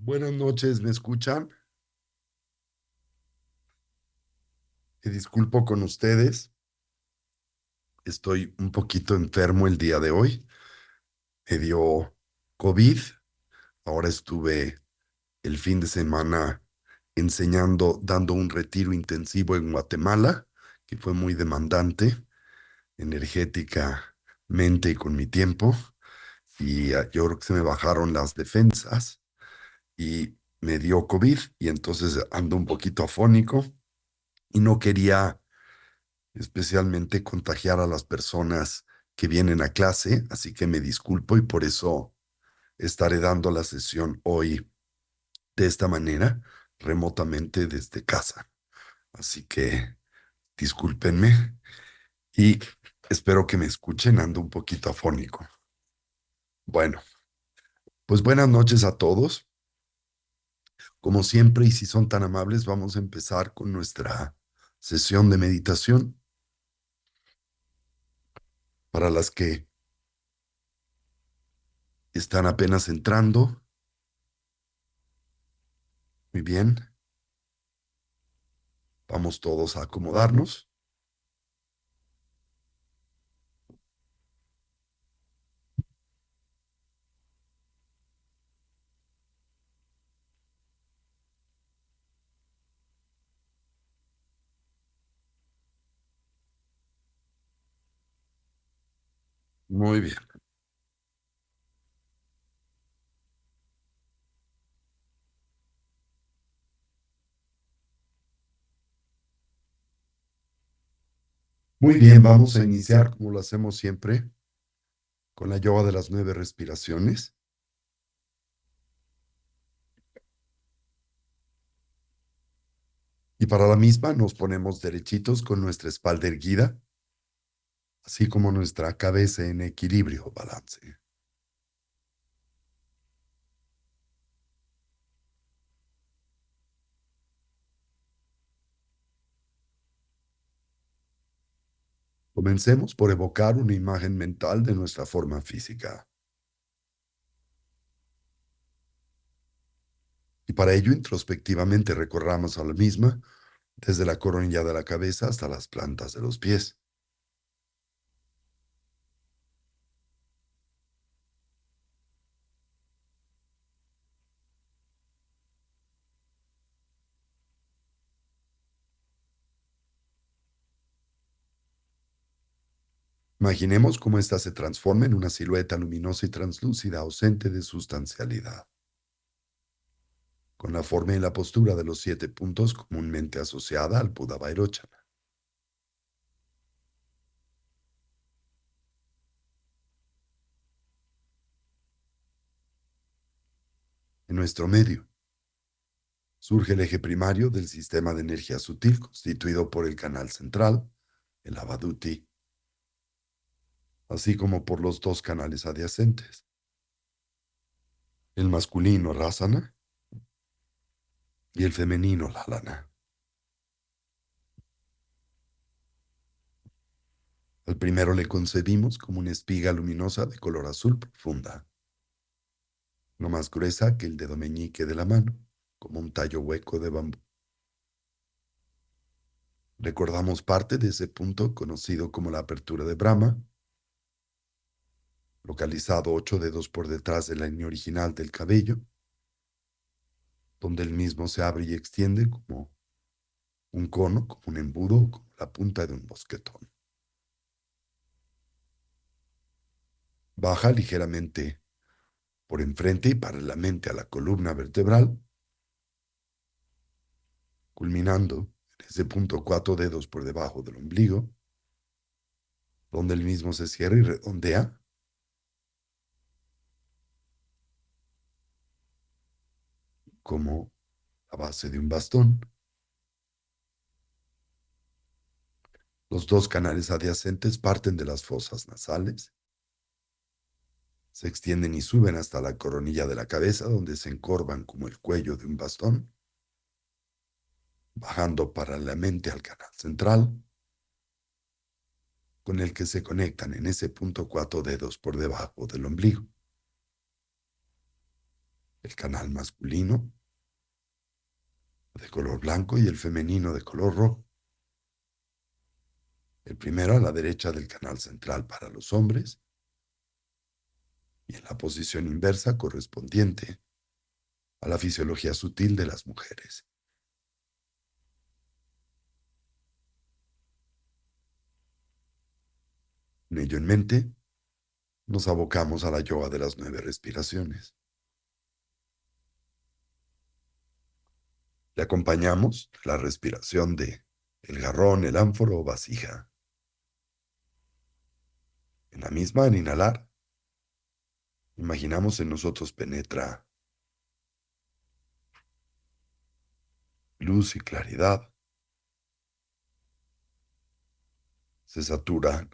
Buenas noches, ¿me escuchan? Me disculpo con ustedes. Estoy un poquito enfermo el día de hoy. Me dio COVID. Ahora estuve el fin de semana enseñando, dando un retiro intensivo en Guatemala, que fue muy demandante, energéticamente y con mi tiempo. Y yo creo que se me bajaron las defensas y me dio COVID y entonces ando un poquito afónico y no quería especialmente contagiar a las personas que vienen a clase, así que me disculpo y por eso estaré dando la sesión hoy de esta manera, remotamente desde casa. Así que discúlpenme y espero que me escuchen, ando un poquito afónico. Bueno, pues buenas noches a todos. Como siempre, y si son tan amables, vamos a empezar con nuestra sesión de meditación. Para las que están apenas entrando, muy bien. Vamos todos a acomodarnos. Muy bien. Muy bien, vamos a iniciar como lo hacemos siempre con la yoga de las 9 respiraciones. Y para la misma nos ponemos derechitos con nuestra espalda erguida, así como nuestra cabeza en equilibrio, balance. Comencemos por evocar una imagen mental de nuestra forma física. Y para ello, introspectivamente recorramos a la misma desde la coronilla de la cabeza hasta las plantas de los pies. Imaginemos cómo ésta se transforma en una silueta luminosa y translúcida ausente de sustancialidad, con la forma y la postura de los 7 puntos comúnmente asociada al Buda Vairochana. En nuestro medio surge el eje primario del sistema de energía sutil constituido por el canal central, el Avaduti, así como por los dos canales adyacentes, el masculino Rasana y el femenino Lalana. Al primero le concebimos como una espiga luminosa de color azul profunda, no más gruesa que el dedo meñique de la mano, como un tallo hueco de bambú. Recordamos parte de ese punto conocido como la apertura de Brahma, localizado 8 dedos por detrás de la línea original del cabello, donde el mismo se abre y extiende como un cono, como un embudo, como la punta de un mosquetón. Baja ligeramente por enfrente y paralelamente a la columna vertebral, culminando en ese punto 4 dedos por debajo del ombligo, donde el mismo se cierra y redondea como la base de un bastón. Los dos canales adyacentes parten de las fosas nasales, se extienden y suben hasta la coronilla de la cabeza, donde se encorvan como el cuello de un bastón, bajando paralelamente al canal central, con el que se conectan en ese punto 4 dedos por debajo del ombligo. el canal masculino de color blanco y el femenino de color rojo. El primero a la derecha del canal central para los hombres y en la posición inversa correspondiente a la fisiología sutil de las mujeres. Con ello en mente, nos abocamos a la yoga de las 9 respiraciones. Le acompañamos la respiración de el jarrón, el ánforo o vasija. En la misma, al inhalar, imaginamos en nosotros penetra luz y claridad. Se saturan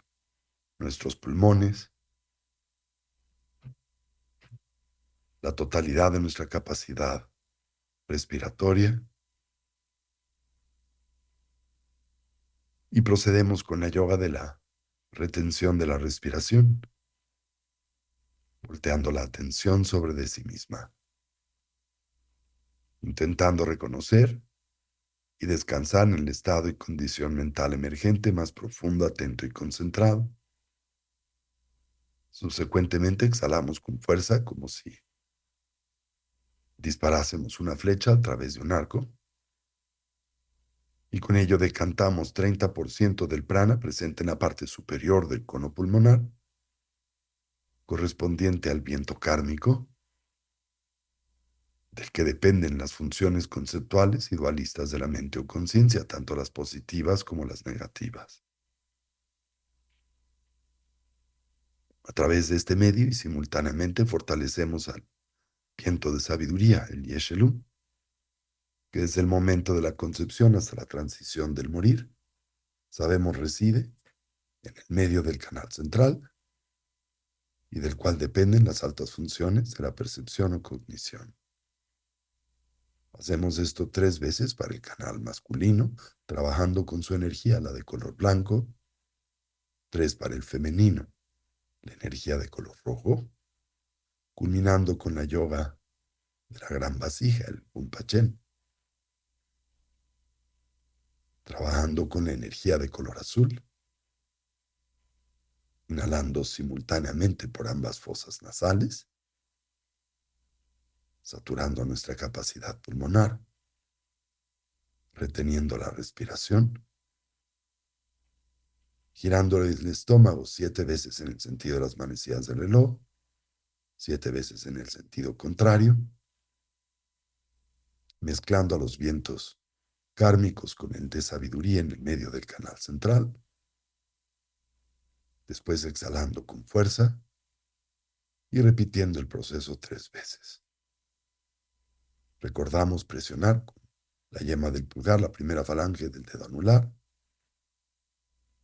nuestros pulmones, la totalidad de nuestra capacidad respiratoria y procedemos con la yoga de la retención de la respiración, volteando la atención sobre de sí misma, intentando reconocer y descansar en el estado y condición mental emergente más profundo, atento y concentrado. Subsecuentemente exhalamos con fuerza como si disparásemos una flecha a través de un arco y con ello decantamos 30% del prana presente en la parte superior del cono pulmonar, correspondiente al viento kármico, del que dependen las funciones conceptuales y dualistas de la mente o conciencia, tanto las positivas como las negativas. A través de este medio y simultáneamente fortalecemos al viento de sabiduría, el Yeshelum, que desde el momento de la concepción hasta la transición del morir, sabemos reside en el medio del canal central y del cual dependen las altas funciones de la percepción o cognición. Hacemos esto 3 veces para el canal masculino, trabajando con su energía, la de color blanco, 3 para el femenino, la energía de color rojo, culminando con la yoga de la gran vasija, el Pumpachen, trabajando con la energía de color azul, inhalando simultáneamente por ambas fosas nasales, saturando nuestra capacidad pulmonar, reteniendo la respiración, girando el estómago 7 veces en el sentido de las manecillas del reloj, 7 veces en el sentido contrario, mezclando a los vientos kármicos con el de sabiduría en el medio del canal central, después exhalando con fuerza y repitiendo el proceso 3 veces. Recordamos presionar con la yema del pulgar, la primera falange del dedo anular.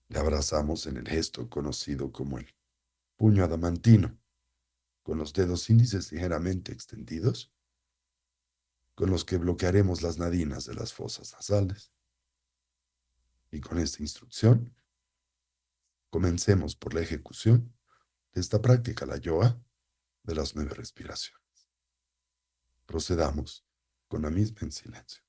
Le abrazamos en el gesto conocido como el puño adamantino, con los dedos índices ligeramente extendidos, con los que bloquearemos las nadinas de las fosas nasales. Y con esta instrucción, comencemos por la ejecución de esta práctica, la yoga de las 9 respiraciones. Procedamos con la misma en silencio.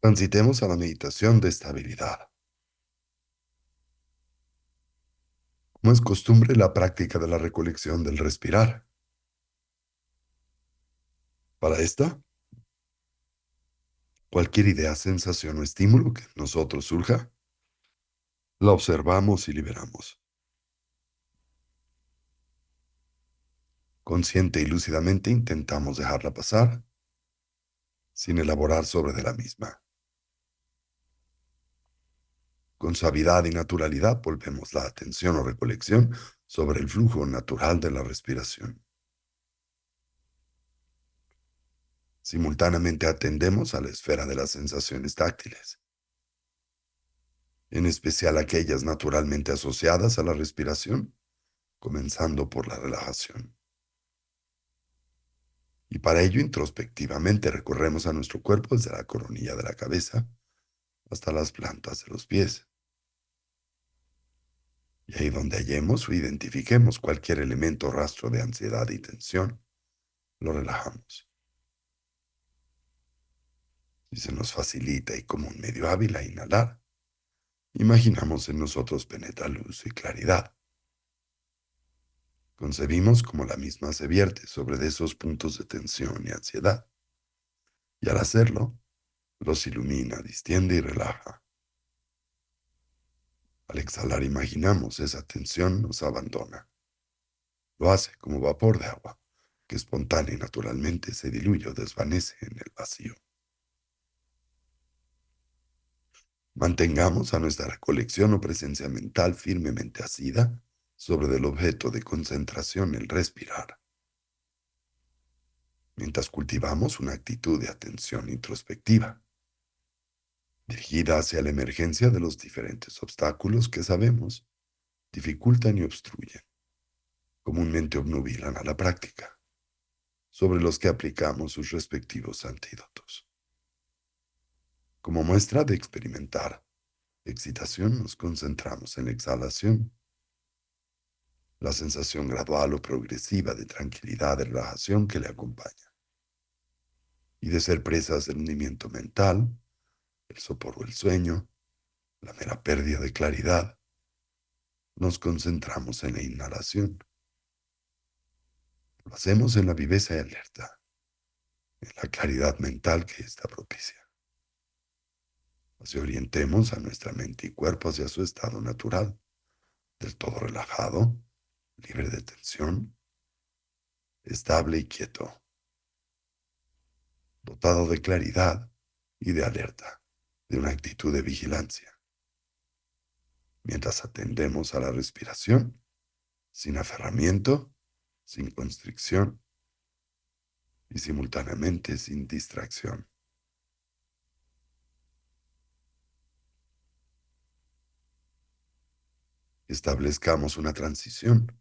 Transitemos a la meditación de estabilidad. Como es costumbre, la práctica de la recolección del respirar. Para esta, cualquier idea, sensación o estímulo que en nosotros surja, la observamos y liberamos. Consciente y lúcidamente intentamos dejarla pasar sin elaborar sobre de la misma. Con suavidad y naturalidad volvemos la atención o recolección sobre el flujo natural de la respiración. Simultáneamente atendemos a la esfera de las sensaciones táctiles, en especial aquellas naturalmente asociadas a la respiración, comenzando por la relajación. Y para ello introspectivamente recorremos a nuestro cuerpo desde la coronilla de la cabeza hasta las plantas de los pies. Y ahí donde hallemos o identifiquemos cualquier elemento o rastro de ansiedad y tensión, lo relajamos. Si se nos facilita y como un medio hábil a inhalar, imaginamos en nosotros penetra luz y claridad. Concebimos como la misma se vierte sobre de esos puntos de tensión y ansiedad. Y al hacerlo, los ilumina, distiende y relaja. Al exhalar imaginamos esa tensión nos abandona. Lo hace como vapor de agua, que espontánea y naturalmente se diluye o desvanece en el vacío. Mantengamos a nuestra recolección o presencia mental firmemente asida sobre el objeto de concentración, el respirar, mientras cultivamos una actitud de atención introspectiva, dirigida hacia la emergencia de los diferentes obstáculos que sabemos dificultan y obstruyen, comúnmente obnubilan a la práctica, sobre los que aplicamos sus respectivos antídotos. Como muestra de experimentar excitación, nos concentramos en la exhalación, la sensación gradual o progresiva de tranquilidad y relajación que le acompaña, y de ser presas del hundimiento mental, el sopor o el sueño, la mera pérdida de claridad, nos concentramos en la inhalación. Lo hacemos en la viveza y alerta, en la claridad mental que ésta propicia. Así orientemos a nuestra mente y cuerpo hacia su estado natural, del todo relajado, libre de tensión, estable y quieto, dotado de claridad y de alerta, de una actitud de vigilancia, mientras atendemos a la respiración, sin aferramiento, sin constricción y simultáneamente sin distracción. Establezcamos una transición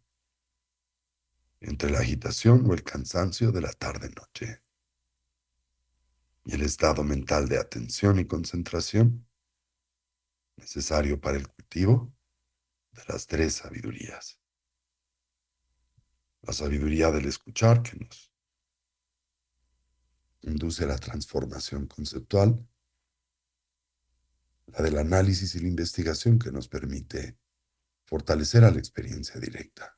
entre la agitación o el cansancio de la tarde-noche y el estado mental de atención y concentración necesario para el cultivo de las tres sabidurías. La sabiduría del escuchar que nos induce a la transformación conceptual, la del análisis y la investigación que nos permite fortalecer a la experiencia directa,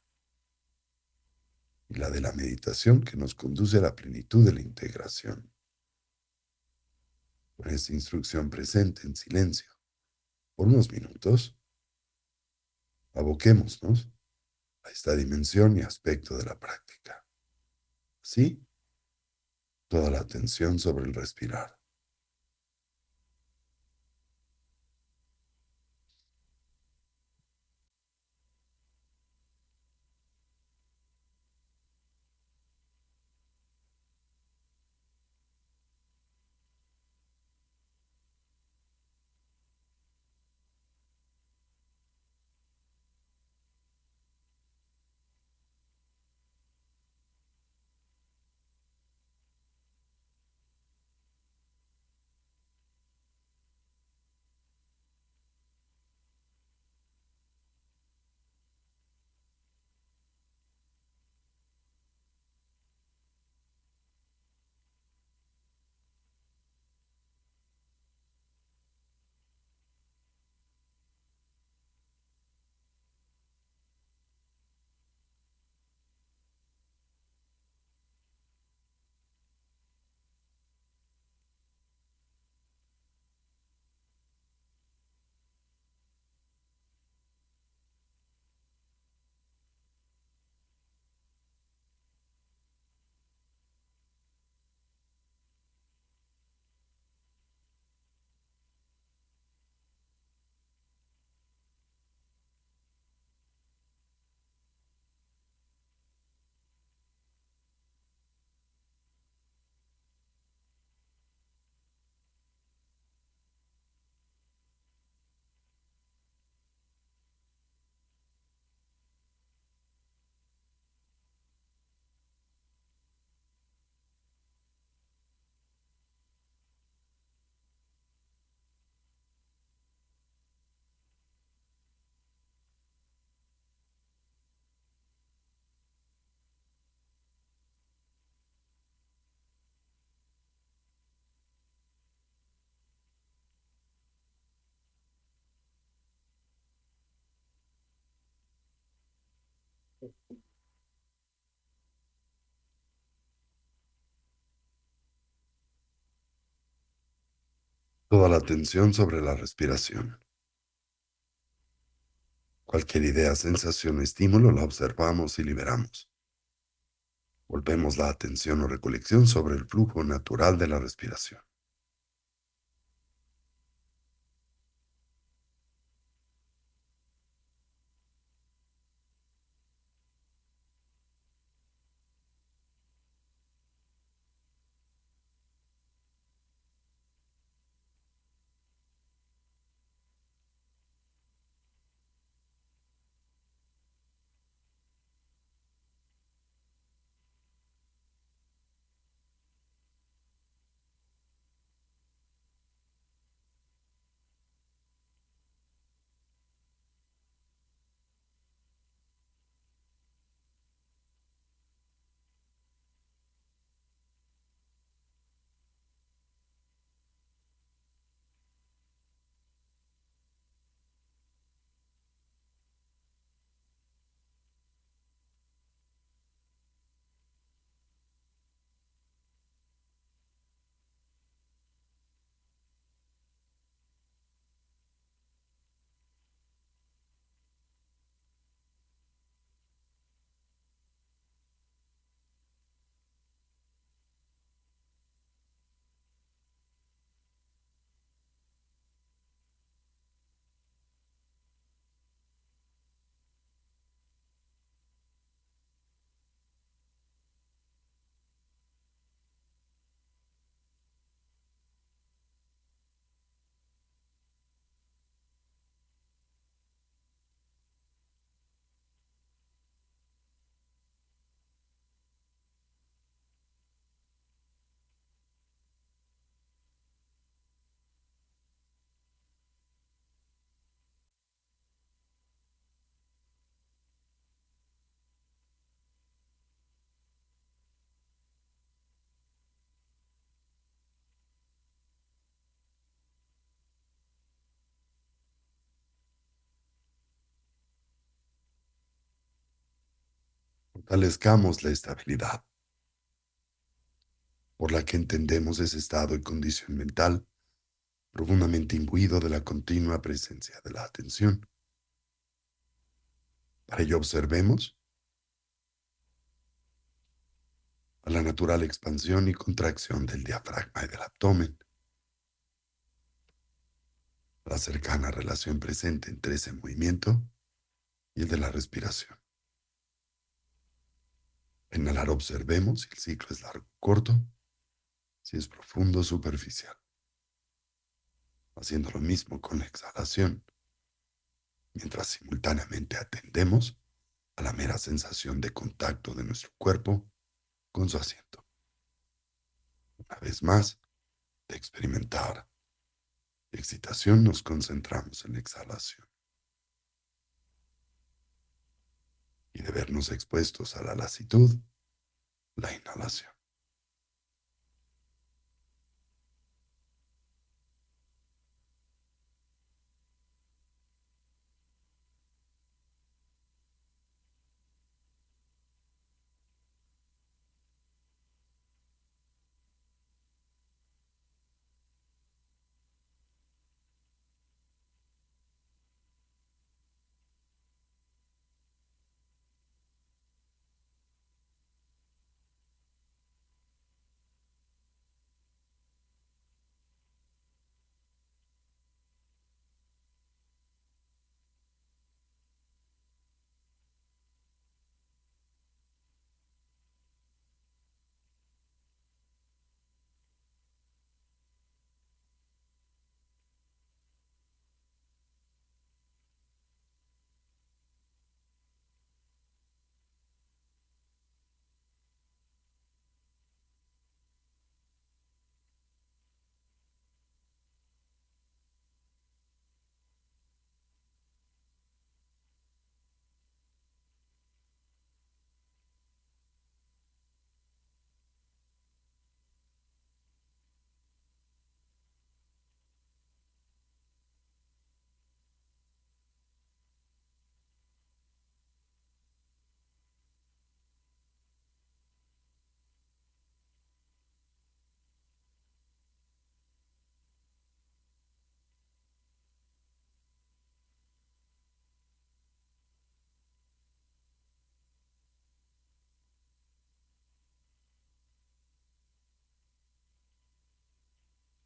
y la de la meditación que nos conduce a la plenitud de la integración. Con esta instrucción presente en silencio por unos minutos, aboquémonos a esta dimensión y aspecto de la práctica. Así, toda la atención sobre el respirar. Toda la atención sobre la respiración. Cualquier idea, sensación o estímulo la observamos y liberamos. Volvemos la atención o recolección sobre el flujo natural de la respiración. Fortalezcamos la estabilidad, por la que entendemos ese estado y condición mental profundamente imbuido de la continua presencia de la atención. Para ello observemos a la natural expansión y contracción del diafragma y del abdomen, la cercana relación presente entre ese movimiento y el de la respiración. Al inhalar observemos si el ciclo es largo o corto, si es profundo o superficial, haciendo lo mismo con la exhalación, mientras simultáneamente atendemos a la mera sensación de contacto de nuestro cuerpo con su asiento. Una vez más, de experimentar excitación nos concentramos en la exhalación y de vernos expuestos a la lasitud, la inhalación.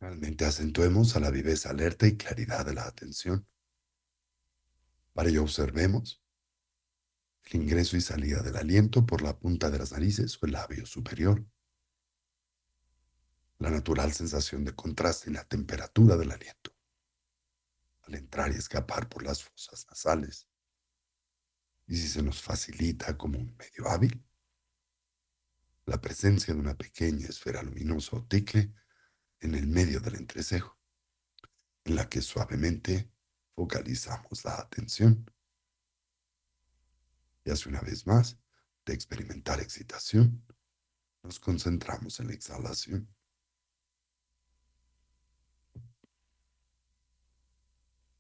Finalmente, acentuemos a la viveza alerta y claridad de la atención. Para ello, observemos el ingreso y salida del aliento por la punta de las narices o el labio superior, la natural sensación de contraste en la temperatura del aliento, al entrar y escapar por las fosas nasales. Y si se nos facilita como un medio hábil, la presencia de una pequeña esfera luminosa o ticle en el medio del entrecejo, en la que suavemente focalizamos la atención. Y hace una vez más, de experimentar excitación, nos concentramos en la exhalación.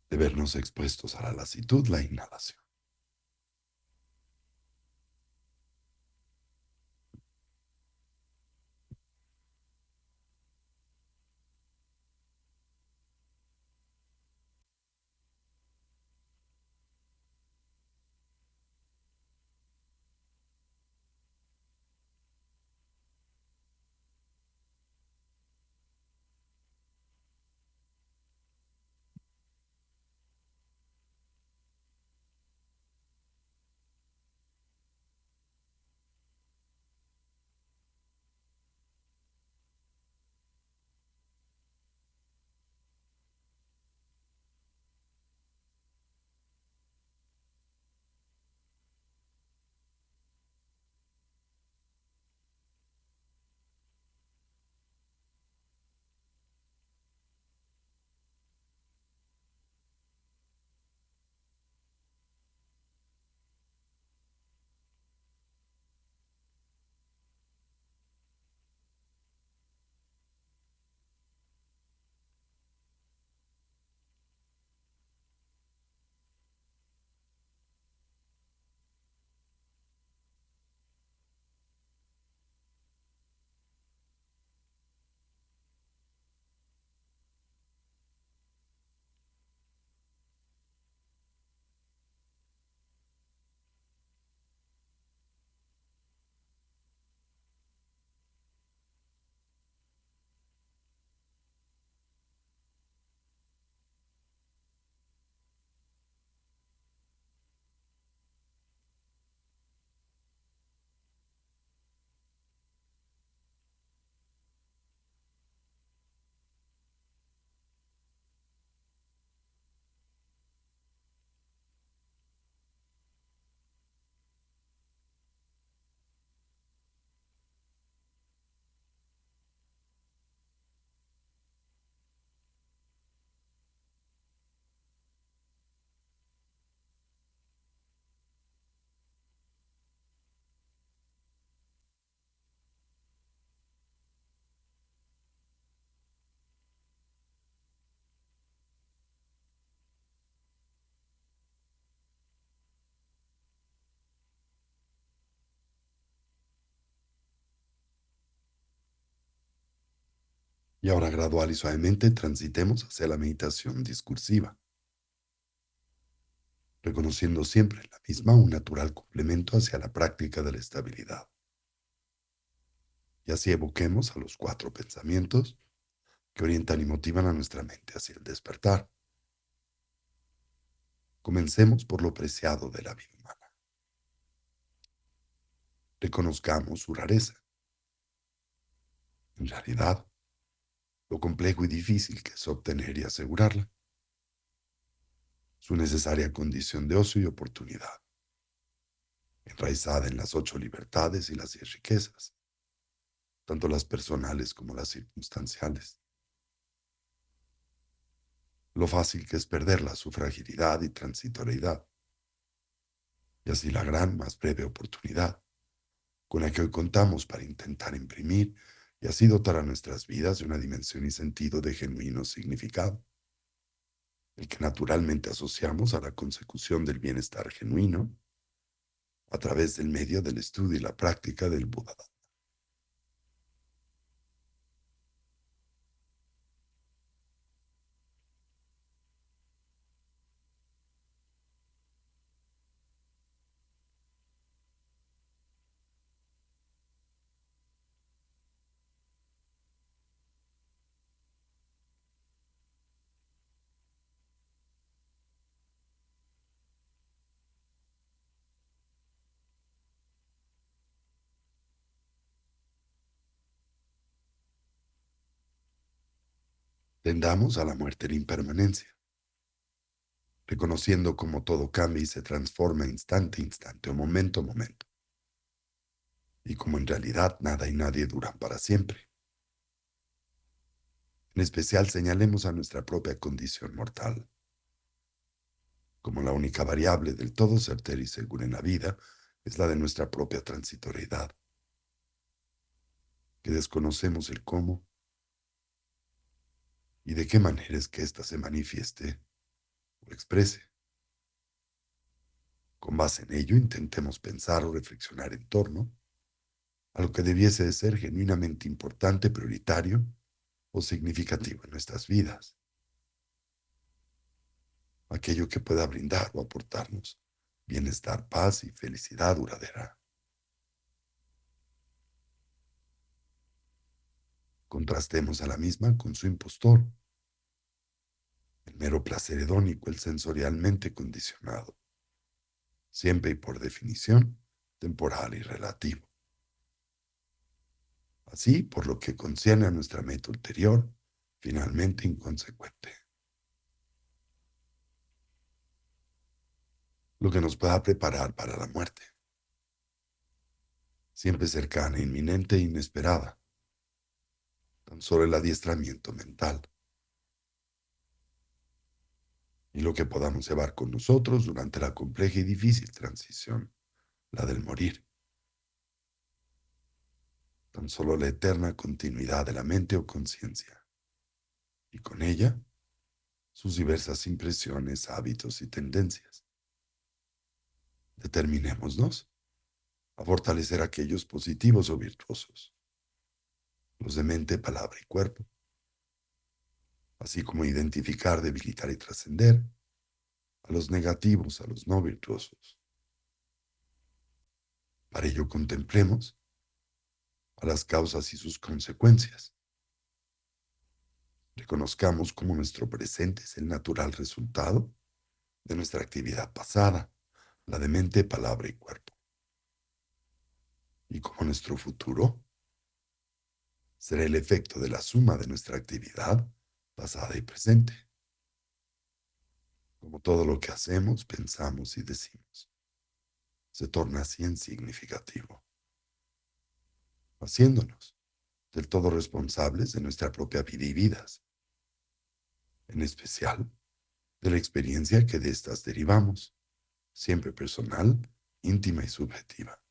De vernos expuestos a la lasitud, la inhalación. Y ahora gradual y suavemente transitemos hacia la meditación discursiva, reconociendo siempre la misma un natural complemento hacia la práctica de la estabilidad. Y así evoquemos a los cuatro pensamientos que orientan y motivan a nuestra mente hacia el despertar. Comencemos por lo preciado de la vida humana. Reconozcamos su rareza. En realidad, lo complejo y difícil que es obtener y asegurarla, su necesaria condición de ocio y oportunidad, enraizada en las 8 libertades y las 10 riquezas, tanto las personales como las circunstanciales. Lo fácil que es perderla, su fragilidad y transitoriedad, y así la gran, más breve oportunidad con la que hoy contamos para intentar imprimir y así dotar a nuestras vidas de una dimensión y sentido de genuino significado, el que naturalmente asociamos a la consecución del bienestar genuino a través del medio del estudio y la práctica del Buda. Tendamos a la muerte la impermanencia, reconociendo cómo todo cambia y se transforma instante a instante o momento a momento, y como en realidad nada y nadie duran para siempre. En especial señalemos a nuestra propia condición mortal, como la única variable del todo certera y segura en la vida es la de nuestra propia transitoriedad, que desconocemos el cómo y de qué manera es que ésta se manifieste o exprese. Con base en ello, intentemos pensar o reflexionar en torno a lo que debiese de ser genuinamente importante, prioritario o significativo en nuestras vidas, aquello que pueda brindar o aportarnos bienestar, paz y felicidad duradera. Contrastemos a la misma con su impostor, el mero placer hedónico, el sensorialmente condicionado, siempre y por definición temporal y relativo. Así, por lo que concierne a nuestra meta ulterior, finalmente inconsecuente. Lo que nos pueda preparar para la muerte, siempre cercana, inminente e inesperada, tan solo el adiestramiento mental, y lo que podamos llevar con nosotros durante la compleja y difícil transición, la del morir, tan solo la eterna continuidad de la mente o conciencia, y con ella sus diversas impresiones, hábitos y tendencias. Determinémonos a fortalecer aquellos positivos o virtuosos, los de mente, palabra y cuerpo, así como identificar, debilitar y trascender a los negativos, a los no virtuosos. Para ello contemplemos a las causas y sus consecuencias. Reconozcamos cómo nuestro presente es el natural resultado de nuestra actividad pasada, la de mente, palabra y cuerpo, y cómo nuestro futuro será el efecto de la suma de nuestra actividad pasada y presente, como todo lo que hacemos, pensamos y decimos se torna así en significativo, haciéndonos del todo responsables de nuestra propia vida y vidas, en especial de la experiencia que de estas derivamos, siempre personal, íntima y subjetiva.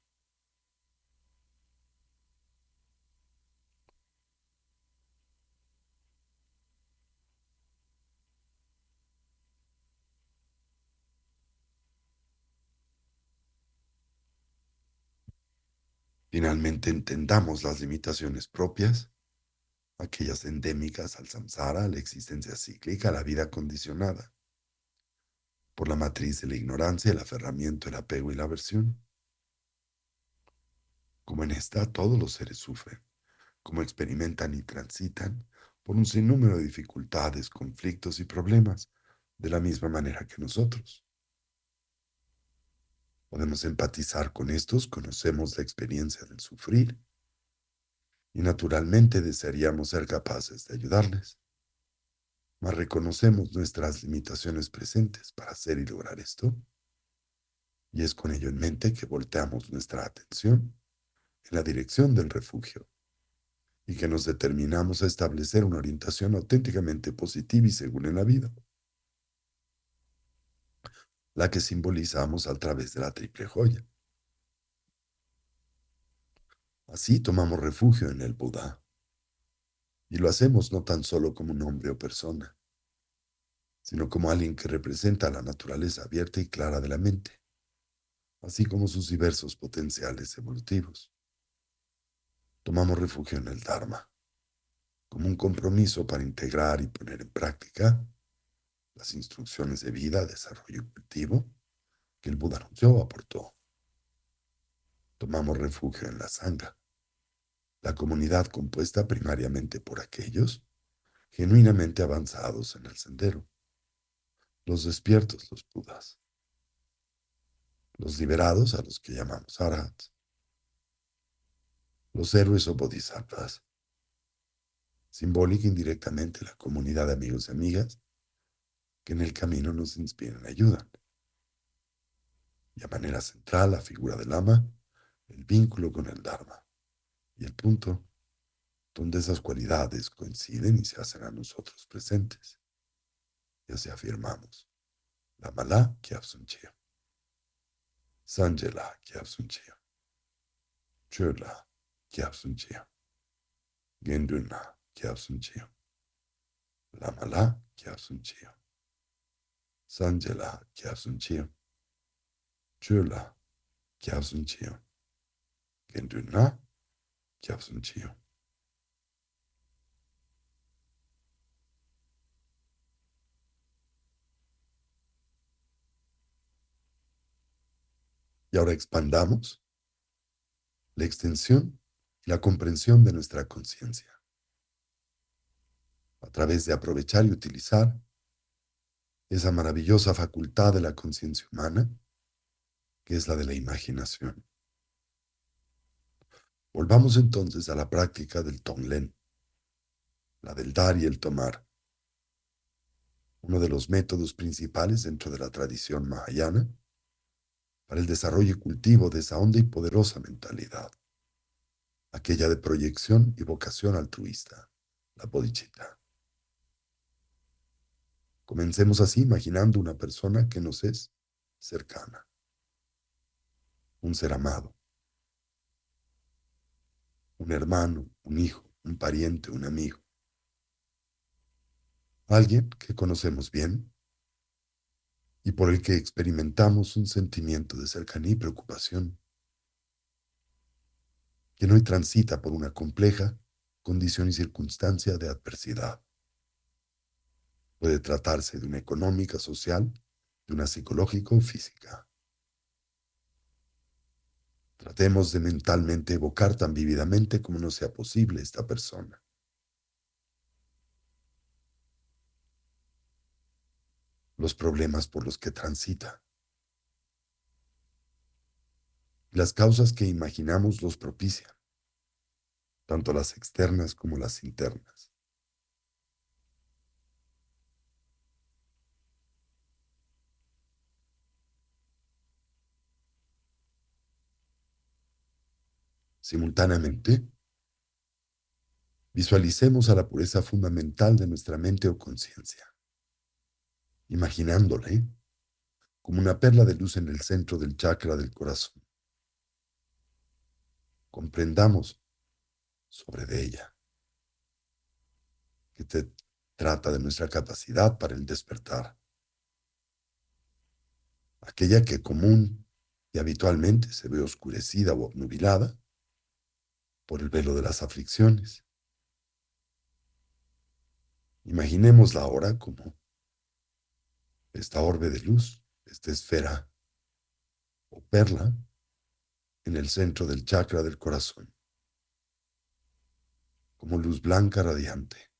Finalmente entendamos las limitaciones propias, aquellas endémicas al samsara, a la existencia cíclica, a la vida condicionada, por la matriz de la ignorancia, el aferramiento, el apego y la aversión. Como en esta todos los seres sufren, como experimentan y transitan por un sinnúmero de dificultades, conflictos y problemas, de la misma manera que nosotros. Podemos empatizar con estos, conocemos la experiencia del sufrir y naturalmente desearíamos ser capaces de ayudarles. Mas reconocemos nuestras limitaciones presentes para hacer y lograr esto, y es con ello en mente que volteamos nuestra atención en la dirección del refugio y que nos determinamos a establecer una orientación auténticamente positiva y segura en la vida, la que simbolizamos a través de la triple joya. Así tomamos refugio en el Buda, y lo hacemos no tan solo como un hombre o persona, sino como alguien que representa la naturaleza abierta y clara de la mente, así como sus diversos potenciales evolutivos. Tomamos refugio en el Dharma, como un compromiso para integrar y poner en práctica las instrucciones de vida, desarrollo y cultivo que el Buda anunció o aportó. Tomamos refugio en la Sangha, la comunidad compuesta primariamente por aquellos genuinamente avanzados en el sendero, los despiertos, los Budas, los liberados a los que llamamos arhats, los héroes o bodhisattvas, simbólica e indirectamente la comunidad de amigos y amigas que en el camino nos inspiran y ayudan. Y a manera central, la figura del ama, el vínculo con el Dharma y el punto donde esas cualidades coinciden y se hacen a nosotros presentes. Y así afirmamos, la Mala Kyabsun Cheo, Sanjela Kyabsun Cheo, Chöla Kyabsun Cheo, Genduna Kyabsun Cheo, la Mala Kyabsun Cheo, Sanjela Kyabsun Cheo, Chöla Kyabsun Cheo, Genduna Kyabsun Cheo. Y ahora expandamos la extensión y la comprensión de nuestra conciencia a través de aprovechar y utilizar esa maravillosa facultad de la conciencia humana, que es la de la imaginación. Volvamos entonces a la práctica del Tonglen, la del dar y el tomar, uno de los métodos principales dentro de la tradición mahayana para el desarrollo y cultivo de esa honda y poderosa mentalidad, aquella de proyección y vocación altruista, la bodhicitta. Comencemos así imaginando una persona que nos es cercana, un ser amado, un hermano, un hijo, un pariente, un amigo, alguien que conocemos bien y por el que experimentamos un sentimiento de cercanía y preocupación, que hoy transita por una compleja condición y circunstancia de adversidad. Puede tratarse de una económica, social, de una psicológica o física. Tratemos de mentalmente evocar tan vívidamente como nos sea posible esta persona. Los problemas por los que transita, las causas que imaginamos los propician, tanto las externas como las internas. Simultáneamente, visualicemos a la pureza fundamental de nuestra mente o conciencia, imaginándole como una perla de luz en el centro del chakra del corazón. Comprendamos sobre de ella, que te trata de nuestra capacidad para el despertar, aquella que común y habitualmente se ve oscurecida o obnubilada por el velo de las aflicciones. Imaginémosla ahora como esta orbe de luz, esta esfera o perla en el centro del chakra del corazón, como luz blanca radiante,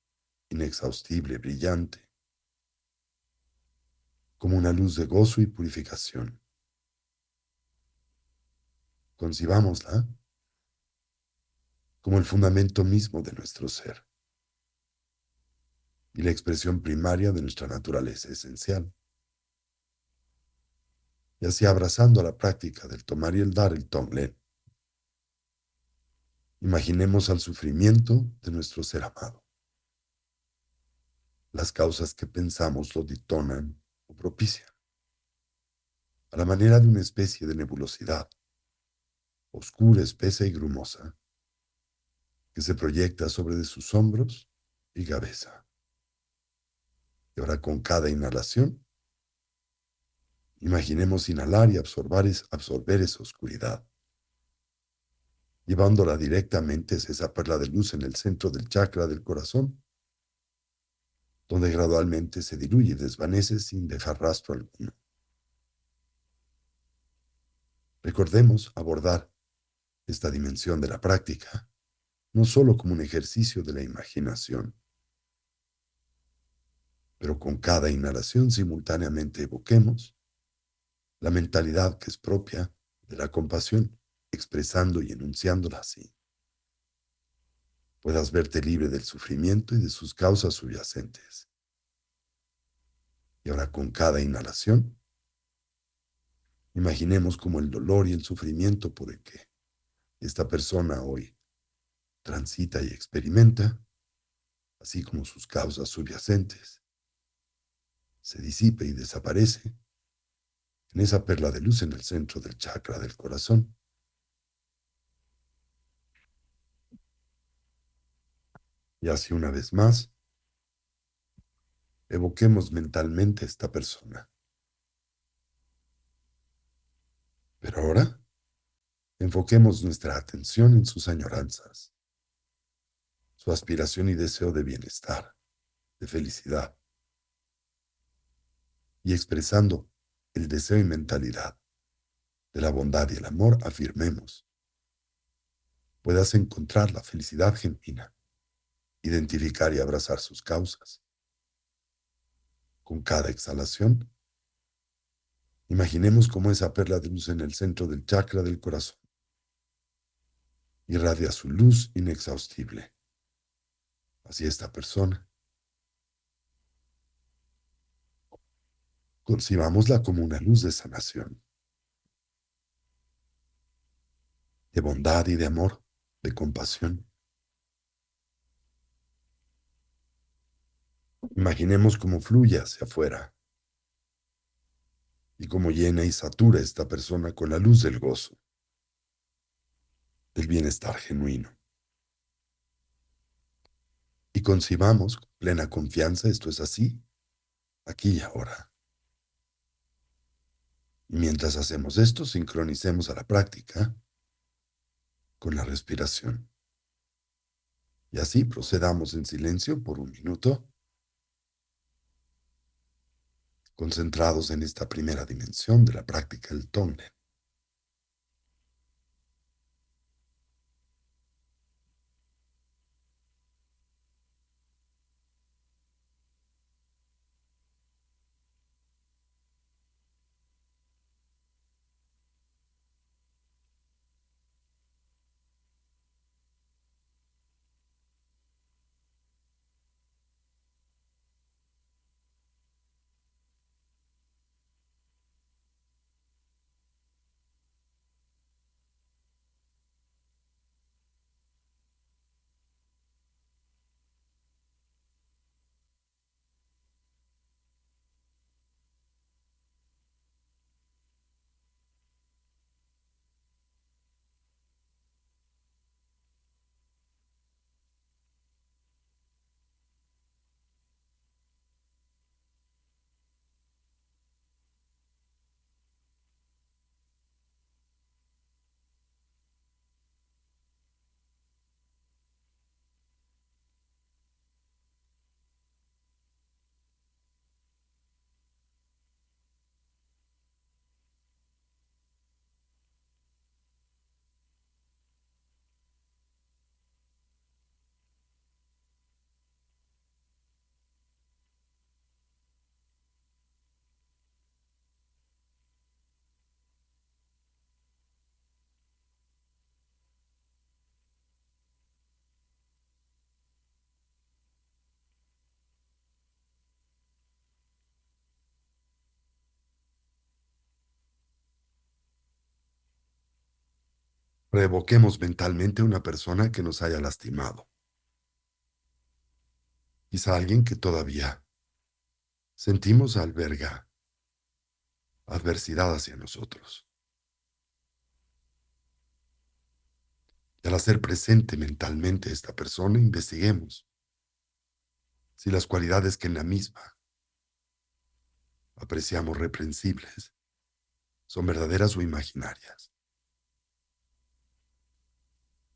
inexhaustible, brillante, como una luz de gozo y purificación. Concibámosla como el fundamento mismo de nuestro ser y la expresión primaria de nuestra naturaleza esencial. Y así abrazando la práctica del tomar y el dar el Tonglen, imaginemos al sufrimiento de nuestro ser amado. Las causas que pensamos lo detonan o propician, a la manera de una especie de nebulosidad, oscura, espesa y grumosa, que se proyecta sobre de sus hombros y cabeza. Y ahora con cada inhalación, imaginemos inhalar y absorber esa oscuridad, llevándola directamente hacia esa perla de luz en el centro del chakra del corazón, donde gradualmente se diluye y desvanece sin dejar rastro alguno. Recordemos abordar esta dimensión de la práctica no solo como un ejercicio de la imaginación, pero con cada inhalación simultáneamente evoquemos la mentalidad que es propia de la compasión, expresando y enunciándola así. puedas verte libre del sufrimiento y de sus causas subyacentes. Y ahora con cada inhalación, imaginemos como el dolor y el sufrimiento por el que esta persona hoy transita y experimenta, así como sus causas subyacentes, se disipe y desaparece en esa perla de luz en el centro del chakra del corazón. Y así una vez más, evoquemos mentalmente a esta persona. Pero ahora, enfoquemos nuestra atención en sus añoranzas, su aspiración y deseo de bienestar, de felicidad, y expresando el deseo y mentalidad de la bondad y el amor, afirmemos: puedas encontrar la felicidad genuina, identificar y abrazar sus causas. Con cada exhalación, imaginemos cómo esa perla de luz en el centro del chakra del corazón irradia su luz inexhaustible hacia esta persona. Concibámosla como una luz de sanación, de bondad y de amor, de compasión. Imaginemos cómo fluye hacia afuera y cómo llena y satura esta persona con la luz del gozo, del bienestar genuino. Y concibamos con plena confianza, esto es así, aquí y ahora. Y mientras hacemos esto, sincronicemos a la práctica con la respiración. Y así procedamos en silencio por 1 minuto, concentrados en esta primera dimensión de la práctica del Tonglen. Reevoquemos mentalmente una persona que nos haya lastimado. Quizá alguien que todavía sentimos alberga adversidad hacia nosotros. Y al hacer presente mentalmente a esta persona, investiguemos si las cualidades que en la misma apreciamos reprensibles son verdaderas o imaginarias.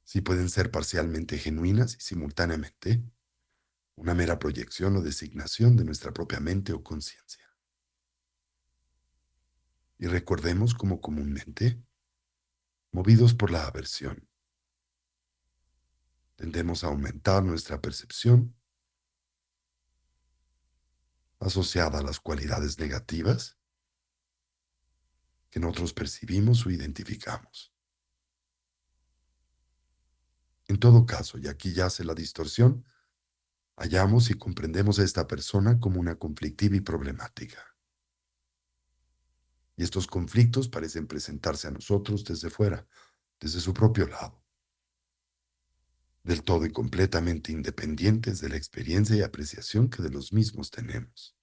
Si pueden ser parcialmente genuinas y simultáneamente una mera proyección o designación de nuestra propia mente o conciencia. Y recordemos cómo comúnmente, movidos por la aversión, tendemos a aumentar nuestra percepción asociada a las cualidades negativas que nosotros percibimos o identificamos. En todo caso, y aquí yace la distorsión, hallamos y comprendemos a esta persona como una conflictiva y problemática. Y estos conflictos parecen presentarse a nosotros desde fuera, desde su propio lado, del todo y completamente independientes de la experiencia y apreciación que de los mismos tenemos.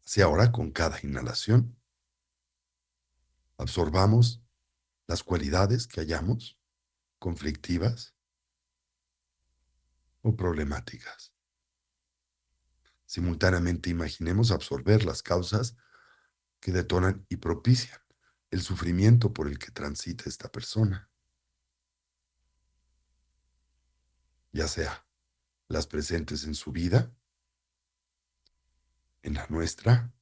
Así ahora, con cada inhalación, absorbamos las cualidades que hallamos conflictivas o problemáticas. Simultáneamente imaginemos absorber las causas que detonan y propician el sufrimiento por el que transita esta persona, ya sea las presentes en su vida, en la nuestra,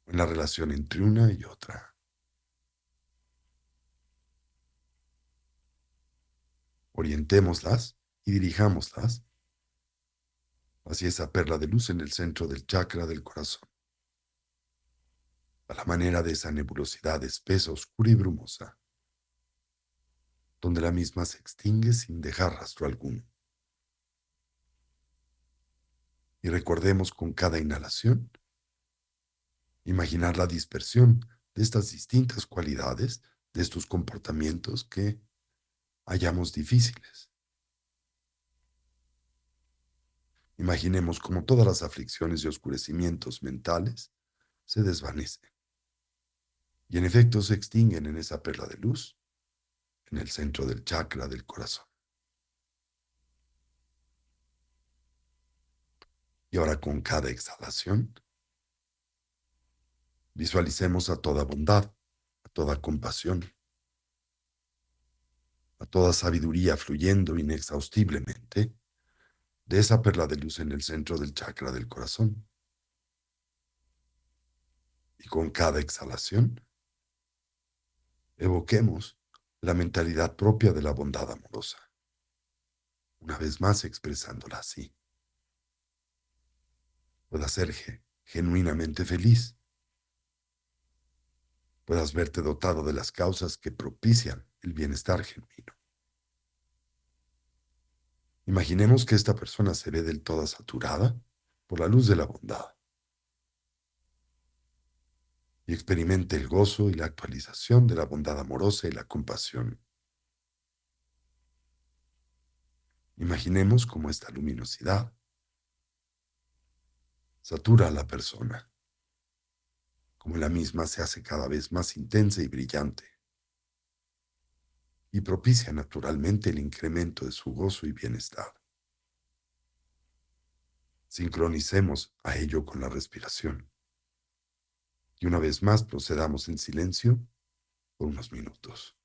o en la relación entre una y otra. Orientémoslas y dirijámoslas hacia esa perla de luz en el centro del chakra del corazón, a la manera de esa nebulosidad espesa, oscura y brumosa, donde la misma se extingue sin dejar rastro alguno. Y recordemos con cada inhalación imaginar la dispersión de estas distintas cualidades, de estos comportamientos que hallamos difíciles. Imaginemos cómo todas las aflicciones y oscurecimientos mentales se desvanecen y en efecto se extinguen en esa perla de luz, en el centro del chakra del corazón. Y ahora con cada exhalación, visualicemos a toda bondad, a toda compasión, a toda sabiduría fluyendo inexhaustiblemente de esa perla de luz en el centro del chakra del corazón. Y con cada exhalación, evoquemos la mentalidad propia de la bondad amorosa, una vez más expresándola así. Puedas ser genuinamente feliz, puedas verte dotado de las causas que propician el bienestar genuino. Imaginemos que esta persona se ve del todo saturada por la luz de la bondad y experimente el gozo y la actualización de la bondad amorosa y la compasión. Imaginemos cómo esta luminosidad satura a la persona, como la misma se hace cada vez más intensa y brillante, y propicia naturalmente el incremento de su gozo y bienestar. Sincronicemos a ello con la respiración, y una vez más procedamos en silencio por unos minutos.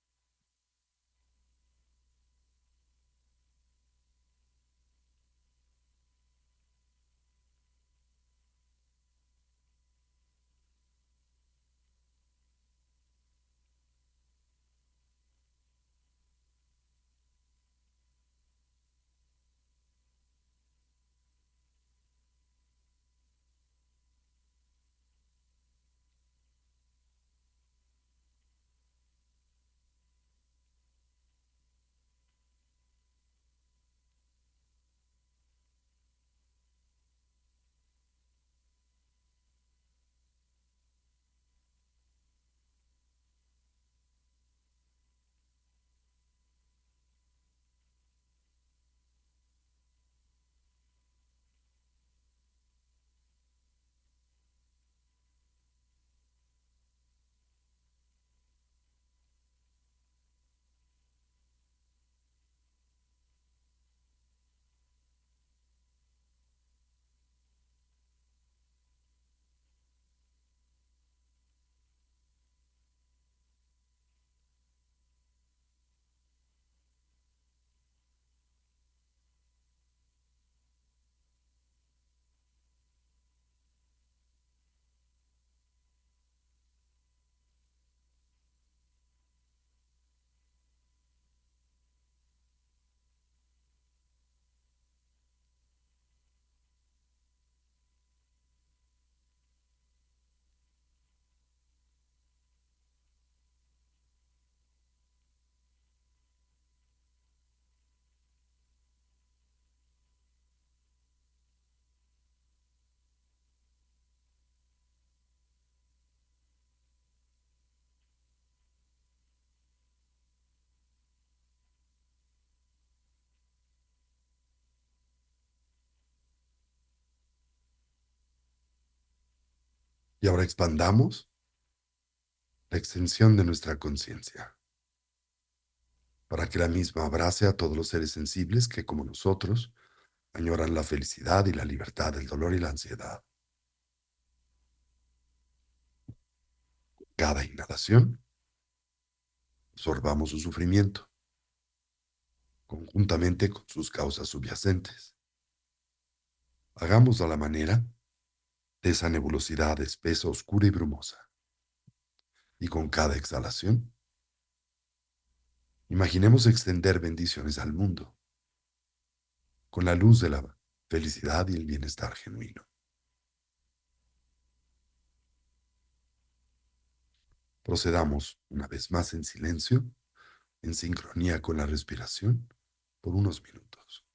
Y ahora expandamos la extensión de nuestra conciencia para que la misma abrace a todos los seres sensibles que, como nosotros, añoran la felicidad y la libertad del dolor y la ansiedad. Cada inhalación, absorbamos su sufrimiento, conjuntamente con sus causas subyacentes. Hagámoslo a la manera de esa nebulosidad espesa, oscura y brumosa. Y con cada exhalación, imaginemos extender bendiciones al mundo, con la luz de la felicidad y el bienestar genuino. Procedamos una vez más en silencio, en sincronía con la respiración, por unos minutos.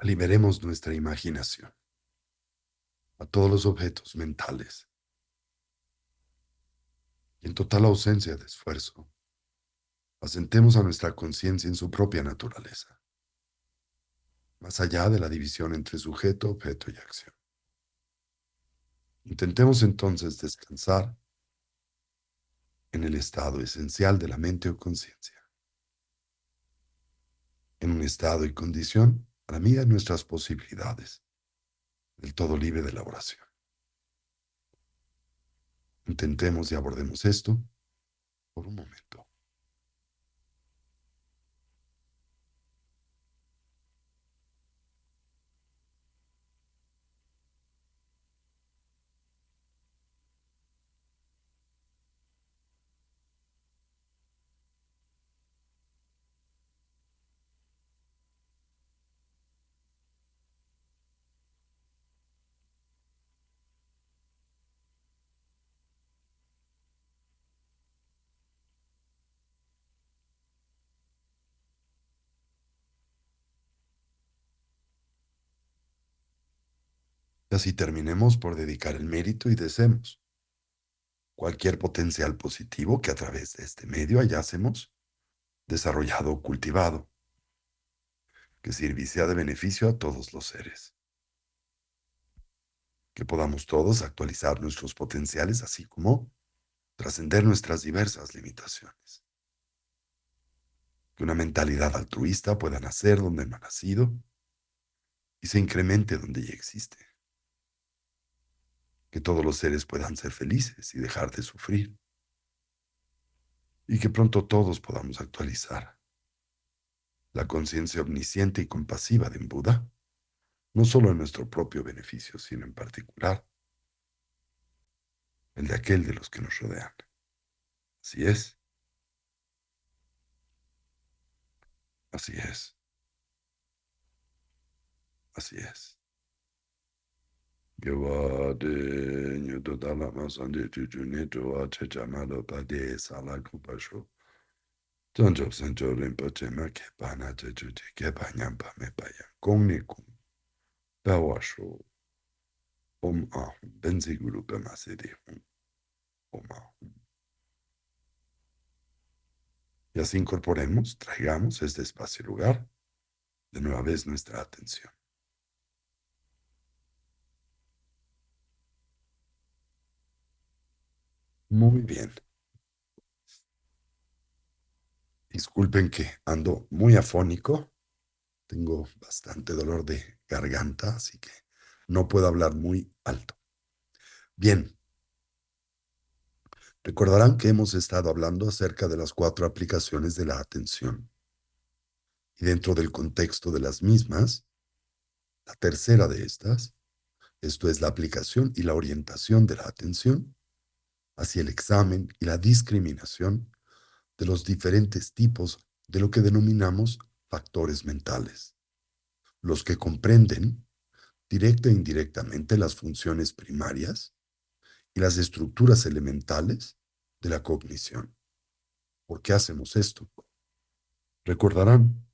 Liberemos nuestra imaginación a todos los objetos mentales y en total ausencia de esfuerzo, asentemos a nuestra conciencia en su propia naturaleza, más allá de la división entre sujeto, objeto y acción. Intentemos entonces descansar en el estado esencial de la mente o conciencia, en un estado y condición a la medida de nuestras posibilidades, del todo libre de elaboración. Intentemos y abordemos esto por un momento. Y así terminemos por dedicar el mérito y deseemos cualquier potencial positivo que a través de este medio hayásemos desarrollado o cultivado, que sirva y sea de beneficio a todos los seres, que podamos todos actualizar nuestros potenciales, así como trascender nuestras diversas limitaciones, que una mentalidad altruista pueda nacer donde no ha nacido y se incremente donde ya existe, que todos los seres puedan ser felices y dejar de sufrir, y que pronto todos podamos actualizar la conciencia omnisciente y compasiva de un Buda, no solo en nuestro propio beneficio, sino en particular el de aquel de los que nos rodean. Así es, así es, así es. Yawade nyoto dala masande tujune toa chechamalo pade sala kupasho. Tonjo sancho rinpoche ma kepana chechuche kepanyampa me payan. Kongni kung tawasho om ahum benzi guru pemasede hum om ahum. Y así incorporemos, traigamos este espacio y lugar de nueva vez nuestra atención. Muy bien. Disculpen que ando muy afónico. Tengo bastante dolor de garganta, así que no puedo hablar muy alto. Bien, recordarán que hemos estado hablando acerca de las 4 aplicaciones de la atención. Y dentro del contexto de las mismas, la tercera de estas, esto es la aplicación y la orientación de la atención hacia el examen y la discriminación de los diferentes tipos de lo que denominamos factores mentales, los que comprenden directa e indirectamente las funciones primarias y las estructuras elementales de la cognición. ¿Por qué hacemos esto? Recordarán,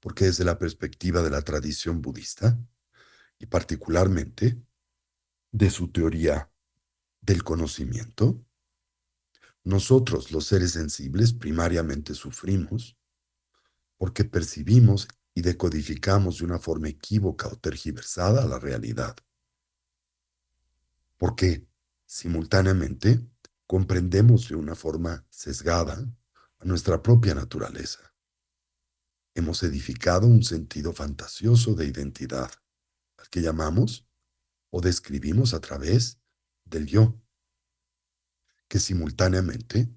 porque desde la perspectiva de la tradición budista, y particularmente de su teoría del conocimiento, nosotros los seres sensibles primariamente sufrimos porque percibimos y decodificamos de una forma equívoca o tergiversada la realidad, porque simultáneamente comprendemos de una forma sesgada a nuestra propia naturaleza. Hemos edificado un sentido fantasioso de identidad, al que llamamos o describimos a través del yo, que simultáneamente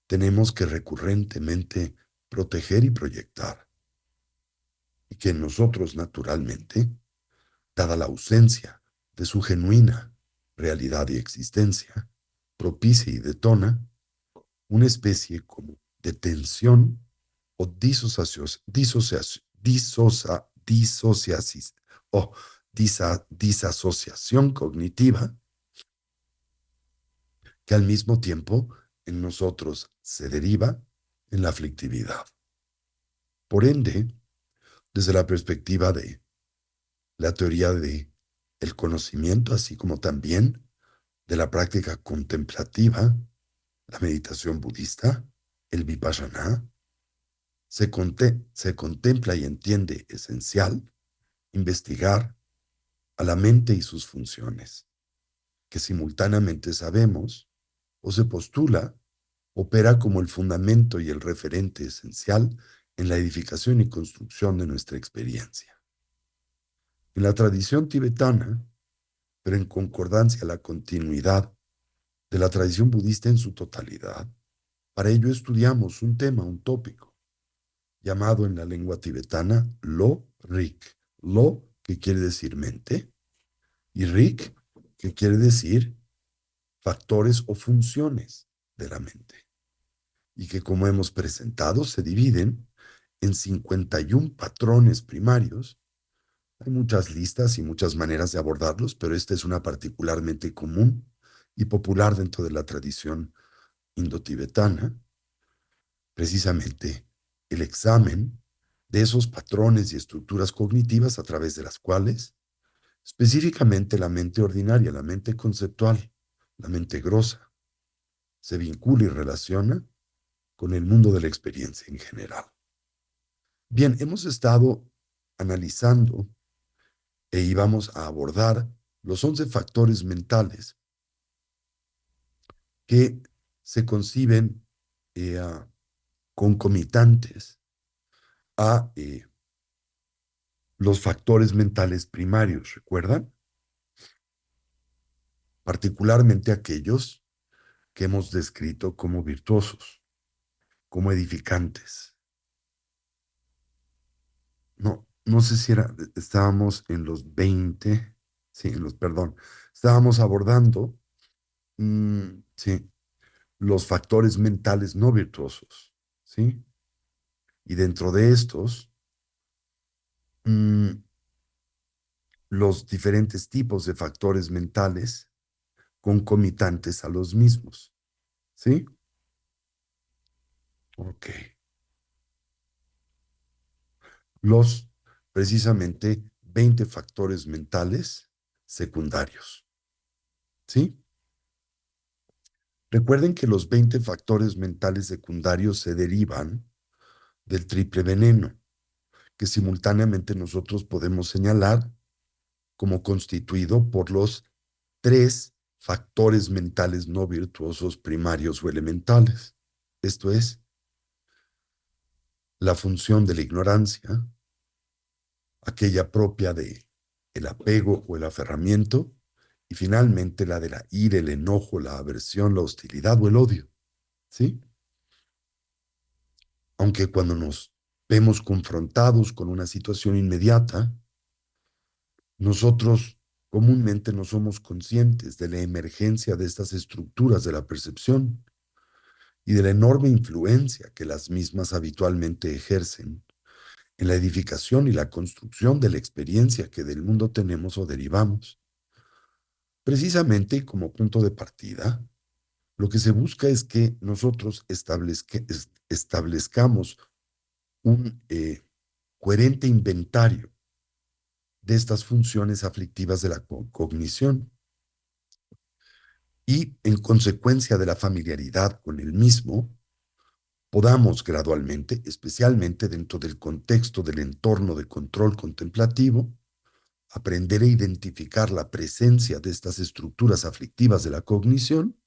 tenemos que recurrentemente proteger y proyectar, y que en nosotros naturalmente, dada la ausencia de su genuina realidad y existencia, propicia y detona una especie como de tensión o disasociación cognitiva que al mismo tiempo en nosotros se deriva en la aflictividad. Por ende, desde la perspectiva de la teoría de el conocimiento, así como también de la práctica contemplativa, la meditación budista, el vipassana, se contempla y entiende esencial investigar a la mente y sus funciones, que simultáneamente sabemos o se postula opera como el fundamento y el referente esencial en la edificación y construcción de nuestra experiencia. En la tradición tibetana, pero en concordancia a la continuidad de la tradición budista en su totalidad, para ello estudiamos un tema, un tópico, llamado en la lengua tibetana Lo Rik. Lo, que quiere decir mente, y Rik, que quiere decir factores o funciones de la mente, y que como hemos presentado se dividen en 51 patrones primarios. Hay muchas listas y muchas maneras de abordarlos, pero esta es una particularmente común y popular dentro de la tradición indotibetana, precisamente el examen de esos patrones y estructuras cognitivas a través de las cuales, específicamente la mente ordinaria, la mente conceptual, la mente grosa, se vincula y relaciona con el mundo de la experiencia en general. Bien, hemos estado analizando e íbamos a abordar los 11 factores mentales que se conciben concomitantes a los factores mentales primarios, ¿recuerdan? Particularmente aquellos que hemos descrito como virtuosos, como edificantes. No sé si estábamos en los 20, sí, perdón, estábamos abordando, sí, los factores mentales no virtuosos, ¿sí? Y dentro de estos, mm, los diferentes tipos de factores mentales concomitantes a los mismos, ¿sí? Ok. Los, precisamente, 20 factores mentales secundarios, ¿sí? Recuerden que los 20 factores mentales secundarios se derivan del triple veneno, que simultáneamente nosotros podemos señalar como constituido por los tres factores mentales no virtuosos primarios o elementales. Esto es, la función de la ignorancia, aquella propia de el apego o el aferramiento, y finalmente la de la ira, el enojo, la aversión, la hostilidad o el odio, ¿sí? Aunque cuando nos vemos confrontados con una situación inmediata, nosotros comúnmente no somos conscientes de la emergencia de estas estructuras de la percepción y de la enorme influencia que las mismas habitualmente ejercen en la edificación y la construcción de la experiencia que del mundo tenemos o derivamos. Precisamente como punto de partida, lo que se busca es que nosotros establezcamos un coherente inventario de estas funciones aflictivas de la cognición y, en consecuencia de la familiaridad con el mismo, podamos gradualmente, especialmente dentro del contexto del entorno de control contemplativo, aprender a identificar la presencia de estas estructuras aflictivas de la cognición,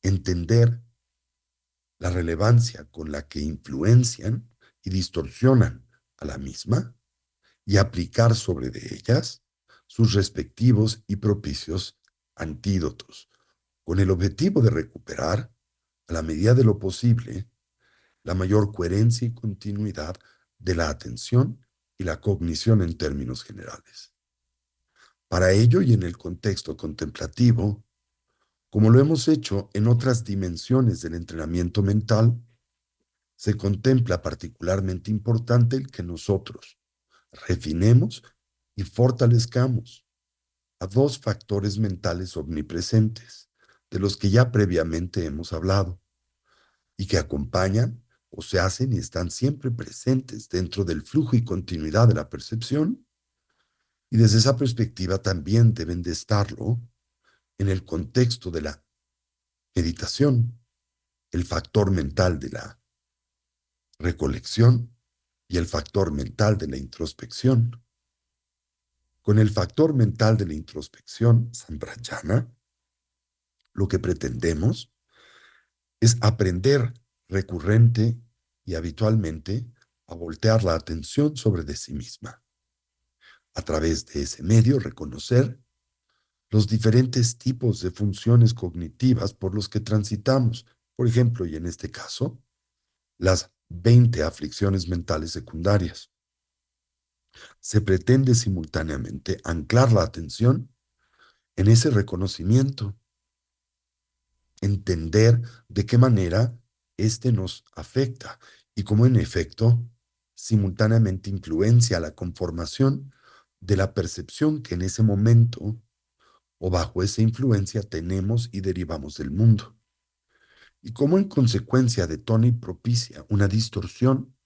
entender la relevancia con la que influencian y distorsionan a la misma y aplicar sobre de ellas sus respectivos y propicios antídotos, con el objetivo de recuperar, a la medida de lo posible, la mayor coherencia y continuidad de la atención y la cognición en términos generales. Para ello y en el contexto contemplativo, como lo hemos hecho en otras dimensiones del entrenamiento mental, se contempla particularmente importante el que nosotros refinemos y fortalezcamos a dos factores mentales omnipresentes, de los que ya previamente hemos hablado, y que acompañan o se hacen y están siempre presentes dentro del flujo y continuidad de la percepción, y desde esa perspectiva también deben de estarlo en el contexto de la meditación, el factor mental de la recolección y el factor mental de la introspección. Con el factor mental de la introspección, Samprajana, lo que pretendemos es aprender recurrente y habitualmente a voltear la atención sobre de sí misma. A través de ese medio, reconocer los diferentes tipos de funciones cognitivas por los que transitamos. Por ejemplo, y en este caso, las 20 aflicciones mentales secundarias. Se pretende simultáneamente anclar la atención en ese reconocimiento, entender de qué manera éste nos afecta y cómo en efecto simultáneamente influencia la conformación de la percepción que en ese momento o bajo esa influencia tenemos y derivamos del mundo. Y cómo en consecuencia detona y propicia una distorsión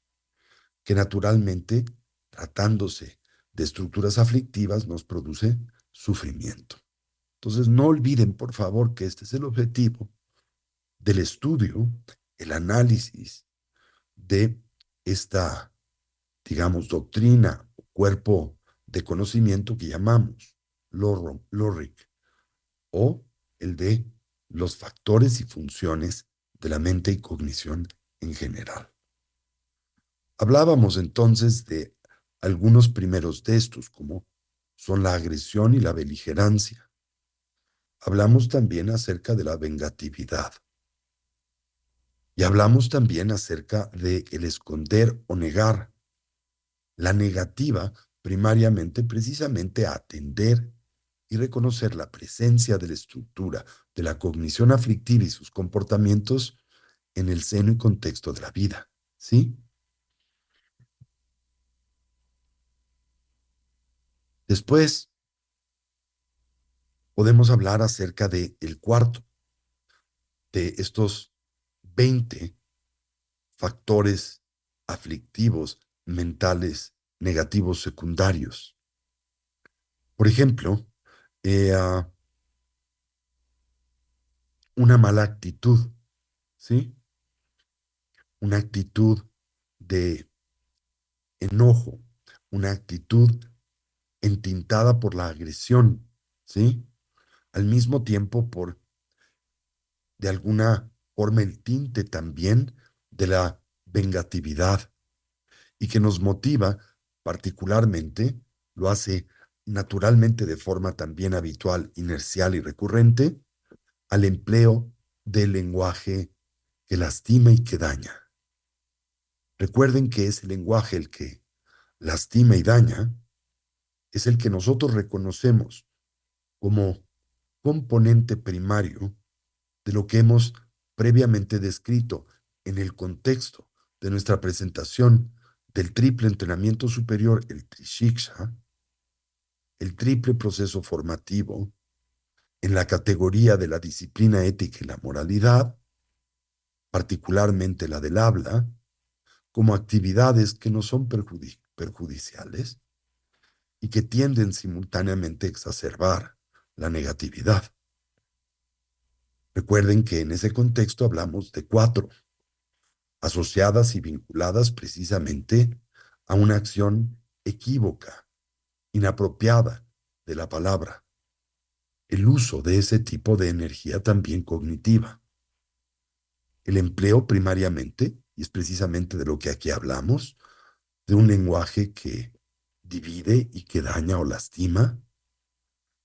que naturalmente, tratándose de estructuras aflictivas, nos produce sufrimiento. Entonces, no olviden, por favor, que este es el objetivo del estudio, el análisis de esta, digamos, doctrina o cuerpo de conocimiento que llamamos LORIC, o el de los factores y funciones de la mente y cognición en general. Hablábamos entonces de algunos primeros de estos, como son la agresión y la beligerancia, hablamos también acerca de la vengatividad y hablamos también acerca de el esconder o negar la negativa primariamente precisamente a atender y reconocer la presencia de la estructura de la cognición aflictiva y sus comportamientos en el seno y contexto de la vida, ¿sí? Después podemos hablar acerca de el cuarto de estos 20 factores aflictivos mentales negativos secundarios. Por ejemplo, eh, una mala actitud, ¿sí? Una actitud de enojo, una actitud entintada por la agresión, ¿sí? Al mismo tiempo por, de alguna forma, el tinte también de la vengatividad y que nos motiva particularmente, lo hace naturalmente de forma también habitual, inercial y recurrente, al empleo del lenguaje que lastima y que daña. Recuerden que ese lenguaje el que lastima y daña es el que nosotros reconocemos como componente primario de lo que hemos previamente descrito en el contexto de nuestra presentación del triple entrenamiento superior, el Trishiksha, el triple proceso formativo en la categoría de la disciplina ética y la moralidad, particularmente la del habla, como actividades que no son perjudiciales y que tienden simultáneamente a exacerbar la negatividad. Recuerden que en ese contexto hablamos de cuatro, asociadas y vinculadas precisamente a una acción equívoca, inapropiada de la palabra, el uso de ese tipo de energía también cognitiva, el empleo primariamente, y es precisamente de lo que aquí hablamos, de un lenguaje que divide y que daña o lastima,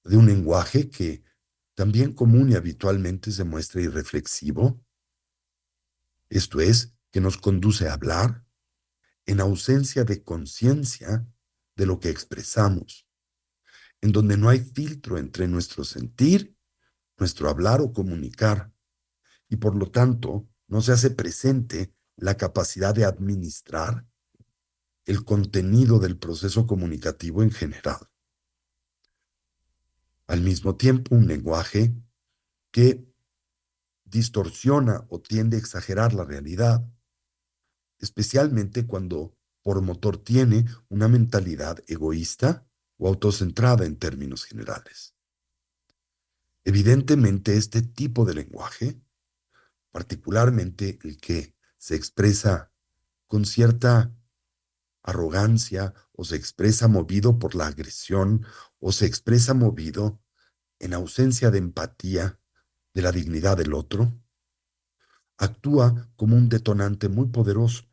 de un lenguaje que también común y habitualmente se muestra irreflexivo, esto es, que nos conduce a hablar en ausencia de conciencia de lo que expresamos, en donde no hay filtro entre nuestro sentir, nuestro hablar o comunicar, y por lo tanto no se hace presente la capacidad de administrar el contenido del proceso comunicativo en general. Al mismo tiempo, un lenguaje que distorsiona o tiende a exagerar la realidad, especialmente cuando por motor tiene una mentalidad egoísta o autocentrada en términos generales. Evidentemente, este tipo de lenguaje, particularmente el que se expresa con cierta arrogancia o se expresa movido por la agresión o se expresa movido en ausencia de empatía de la dignidad del otro, actúa como un detonante muy poderoso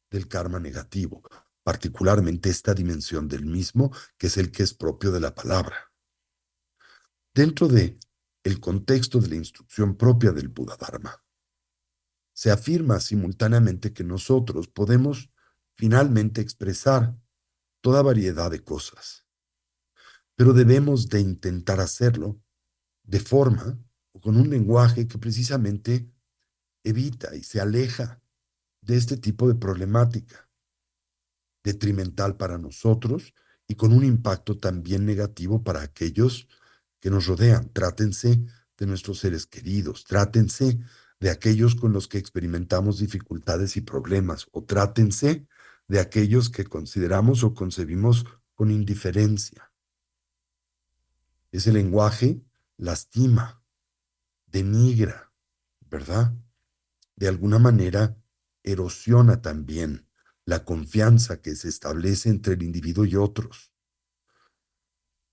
del karma negativo, particularmente esta dimensión del mismo, que es el que es propio de la palabra. Dentro de el contexto de la instrucción propia del Buda Dharma, se afirma simultáneamente que nosotros podemos finalmente expresar toda variedad de cosas, pero debemos de intentar hacerlo de forma o con un lenguaje que precisamente evita y se aleja de este tipo de problemática detrimental para nosotros y con un impacto también negativo para aquellos que nos rodean. Trátense de nuestros seres queridos, trátense de aquellos con los que experimentamos dificultades y problemas, o trátense de aquellos que consideramos o concebimos con indiferencia. Ese lenguaje lastima, denigra, ¿verdad? De alguna manera erosiona también la confianza que se establece entre el individuo y otros.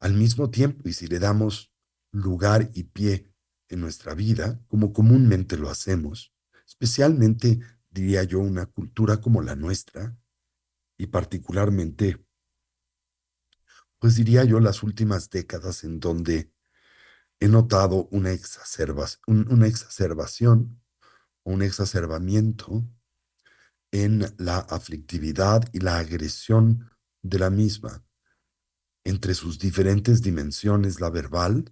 Al mismo tiempo, y si le damos lugar y pie en nuestra vida, como comúnmente lo hacemos, especialmente, diría yo, una cultura como la nuestra, y particularmente, pues diría yo, las últimas décadas en donde he notado una exacerbación o un exacerbamiento en la aflictividad y la agresión de la misma, entre sus diferentes dimensiones, la verbal,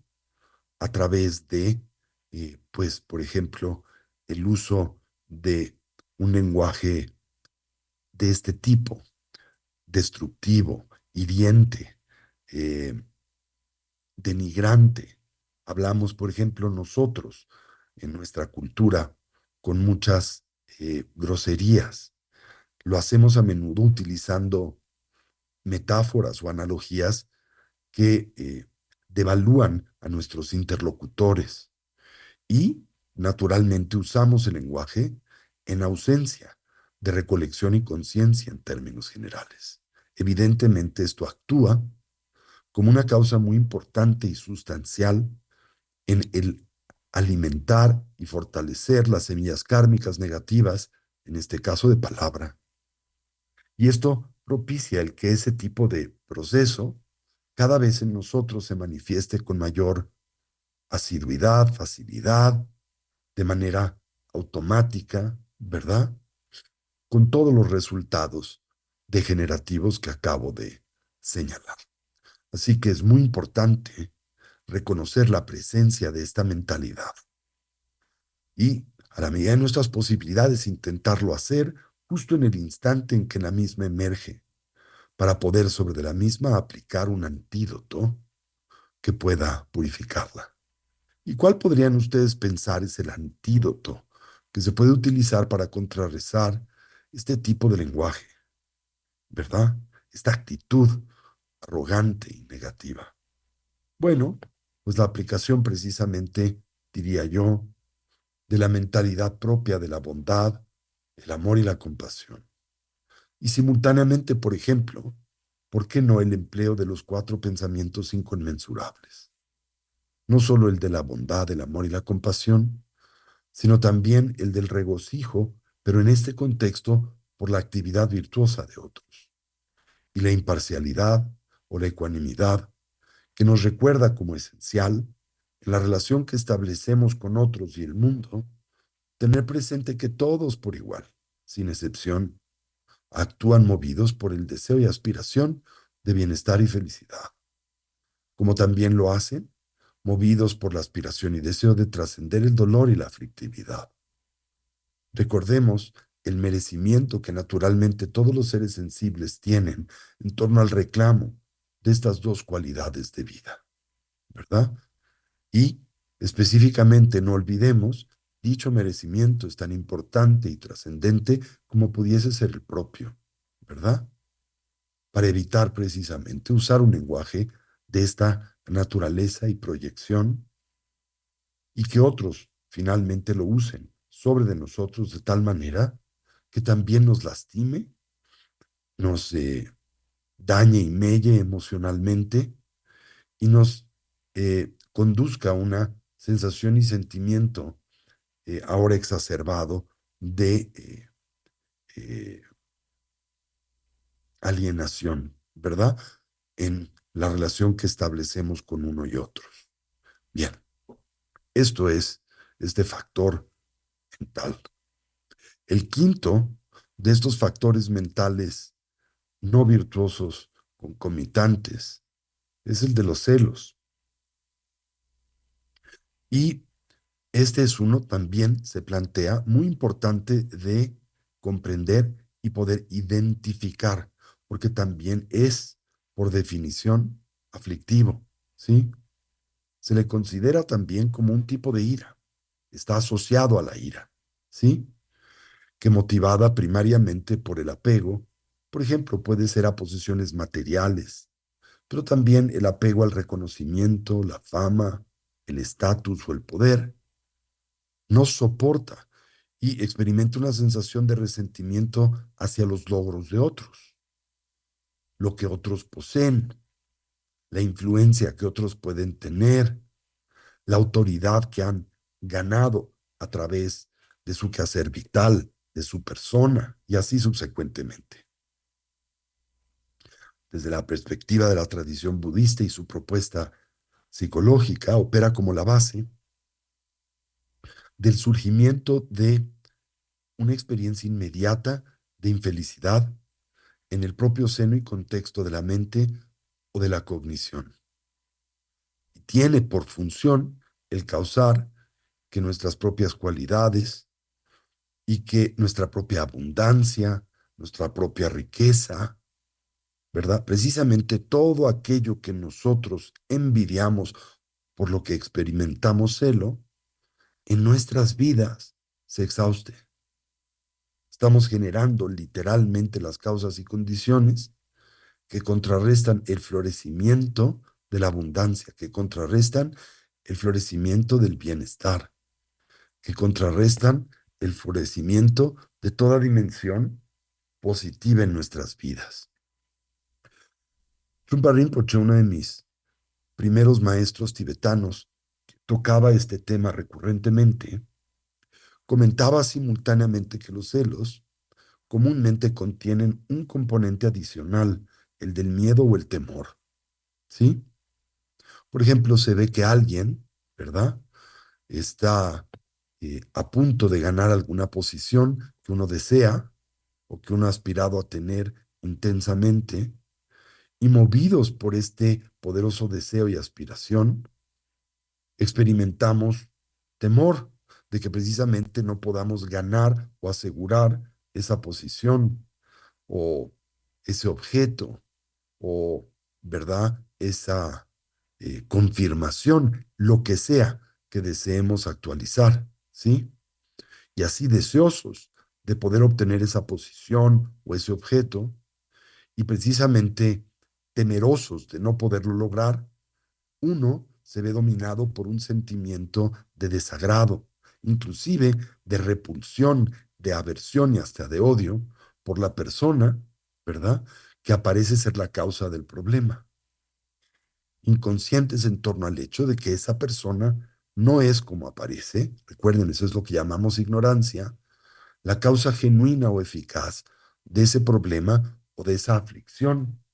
a través de, pues, por ejemplo, el uso de un lenguaje de este tipo, destructivo, hiriente, eh, denigrante. Hablamos, por ejemplo, nosotros en nuestra cultura con muchas groserías. Lo hacemos a menudo utilizando metáforas o analogías que devalúan a nuestros interlocutores y, naturalmente, usamos el lenguaje en ausencia de recolección y conciencia en términos generales. Evidentemente, esto actúa como una causa muy importante y sustancial en el alimentar y fortalecer las semillas kármicas negativas, en este caso de palabra. Y esto propicia el que ese tipo de proceso cada vez en nosotros se manifieste con mayor asiduidad, facilidad, de manera automática, ¿verdad? Con todos los resultados degenerativos que acabo de señalar. Así que es muy importante reconocer la presencia de esta mentalidad y, a la medida de nuestras posibilidades, intentarlo hacer justo en el instante en que la misma emerge, para poder sobre de la misma aplicar un antídoto que pueda purificarla. ¿Y cuál podrían ustedes pensar es el antídoto que se puede utilizar para contrarrestar este tipo de lenguaje, ¿verdad? Esta actitud arrogante y negativa. Bueno, pues la aplicación precisamente, diría yo, de la mentalidad propia de la bondad, el amor y la compasión. Y simultáneamente, por ejemplo, ¿por qué no el empleo de los 4 pensamientos inconmensurables? No solo el de la bondad, el amor y la compasión, sino también el del regocijo, pero en este contexto por la actividad virtuosa de otros, y la imparcialidad o la ecuanimidad, que nos recuerda como esencial en la relación que establecemos con otros y el mundo, tener presente que todos por igual, sin excepción, actúan movidos por el deseo y aspiración de bienestar y felicidad, como también lo hacen movidos por la aspiración y deseo de trascender el dolor y la aflictividad. Recordemos el merecimiento que naturalmente todos los seres sensibles tienen en torno al reclamo de estas dos cualidades de vida, ¿verdad? Y específicamente no olvidemos, dicho merecimiento es tan importante y trascendente como pudiese ser el propio, ¿verdad? Para evitar precisamente usar un lenguaje de esta naturaleza y proyección y que otros finalmente lo usen sobre de nosotros de tal manera que también nos lastime, nos dañe y melle emocionalmente y nos conduzca a una sensación y sentimiento ahora exacerbado de eh, alienación, ¿verdad? En la relación que establecemos con uno y otros. Bien, esto es este factor mental. El quinto de estos factores mentales no virtuosos concomitantes es el de los celos. Y este es uno también, se plantea, muy importante de comprender y poder identificar, porque también es, por definición, aflictivo, ¿sí? Se le considera también como un tipo de ira, está asociado a la ira, ¿sí? Que motivada primariamente por el apego, por ejemplo, puede ser a posesiones materiales, pero también el apego al reconocimiento, la fama, el estatus o el poder. No soporta y experimenta una sensación de resentimiento hacia los logros de otros, lo que otros poseen, la influencia que otros pueden tener, la autoridad que han ganado a través de su quehacer vital, de su persona y así subsecuentemente. Desde la perspectiva de la tradición budista y su propuesta psicológica opera como la base del surgimiento de una experiencia inmediata de infelicidad en el propio seno y contexto de la mente o de la cognición. Y tiene por función el causar que nuestras propias cualidades y que nuestra propia abundancia, nuestra propia riqueza, ¿verdad? Precisamente todo aquello que nosotros envidiamos por lo que experimentamos celo, en nuestras vidas se exhauste. Estamos generando literalmente las causas y condiciones que contrarrestan el florecimiento de la abundancia, que contrarrestan el florecimiento del bienestar, que contrarrestan el florecimiento de toda dimensión positiva en nuestras vidas. Trungpa Rinpoche, uno de mis primeros maestros tibetanos, que tocaba este tema recurrentemente, comentaba simultáneamente que los celos comúnmente contienen un componente adicional, el del miedo o el temor, ¿sí? Por ejemplo, se ve que alguien, ¿verdad? Está a punto de ganar alguna posición que uno desea o que uno ha aspirado a tener intensamente, y movidos por este poderoso deseo y aspiración, experimentamos temor de que precisamente no podamos ganar o asegurar esa posición o ese objeto o, ¿verdad? Esa confirmación, lo que sea que deseemos actualizar, ¿sí? Y así deseosos de poder obtener esa posición o ese objeto y precisamente temerosos de no poderlo lograr, uno se ve dominado por un sentimiento de desagrado, inclusive de repulsión, de aversión y hasta de odio por la persona, ¿verdad? Que aparece ser la causa del problema. Inconscientes en torno al hecho de que esa persona no es como aparece, recuerden, eso es lo que llamamos ignorancia, la causa genuina o eficaz de ese problema o de esa aflicción,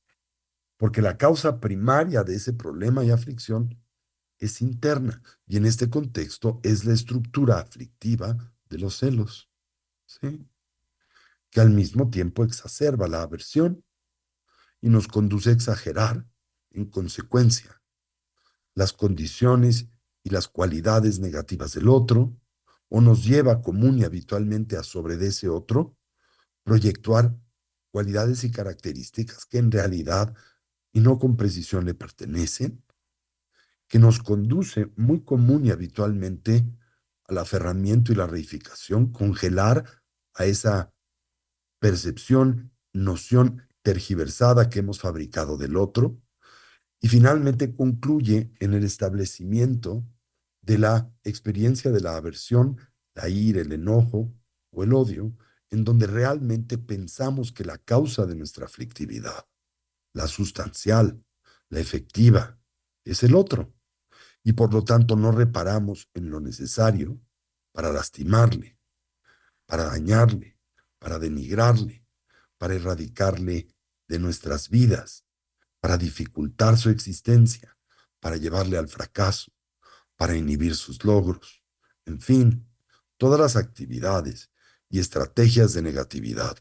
porque la causa primaria de ese problema y aflicción es interna, y en este contexto es la estructura aflictiva de los celos, ¿sí? Que al mismo tiempo exacerba la aversión y nos conduce a exagerar, en consecuencia, las condiciones y las cualidades negativas del otro, o nos lleva común y habitualmente a sobre de ese otro, proyectar cualidades y características que en realidad y no con precisión le pertenecen, que nos conduce muy común y habitualmente al aferramiento y la reificación, congelar a esa percepción, noción tergiversada que hemos fabricado del otro, y finalmente concluye en el establecimiento de la experiencia de la aversión, la ira, el enojo o el odio, en donde realmente pensamos que la causa de nuestra aflictividad, la sustancial, la efectiva, es el otro, y por lo tanto no reparamos en lo necesario para lastimarle, para dañarle, para denigrarle, para erradicarle de nuestras vidas, para dificultar su existencia, para llevarle al fracaso, para inhibir sus logros, en fin, todas las actividades y estrategias de negatividad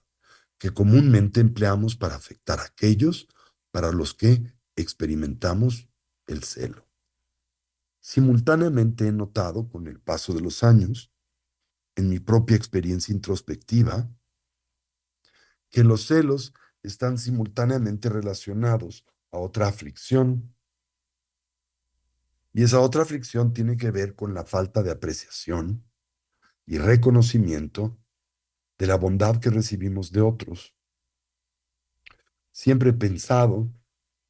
que comúnmente empleamos para afectar a aquellos para los que experimentamos el celo. Simultáneamente he notado con el paso de los años, en mi propia experiencia introspectiva, que los celos están simultáneamente relacionados a otra aflicción, y esa otra aflicción tiene que ver con la falta de apreciación y reconocimiento de la bondad que recibimos de otros. Siempre he pensado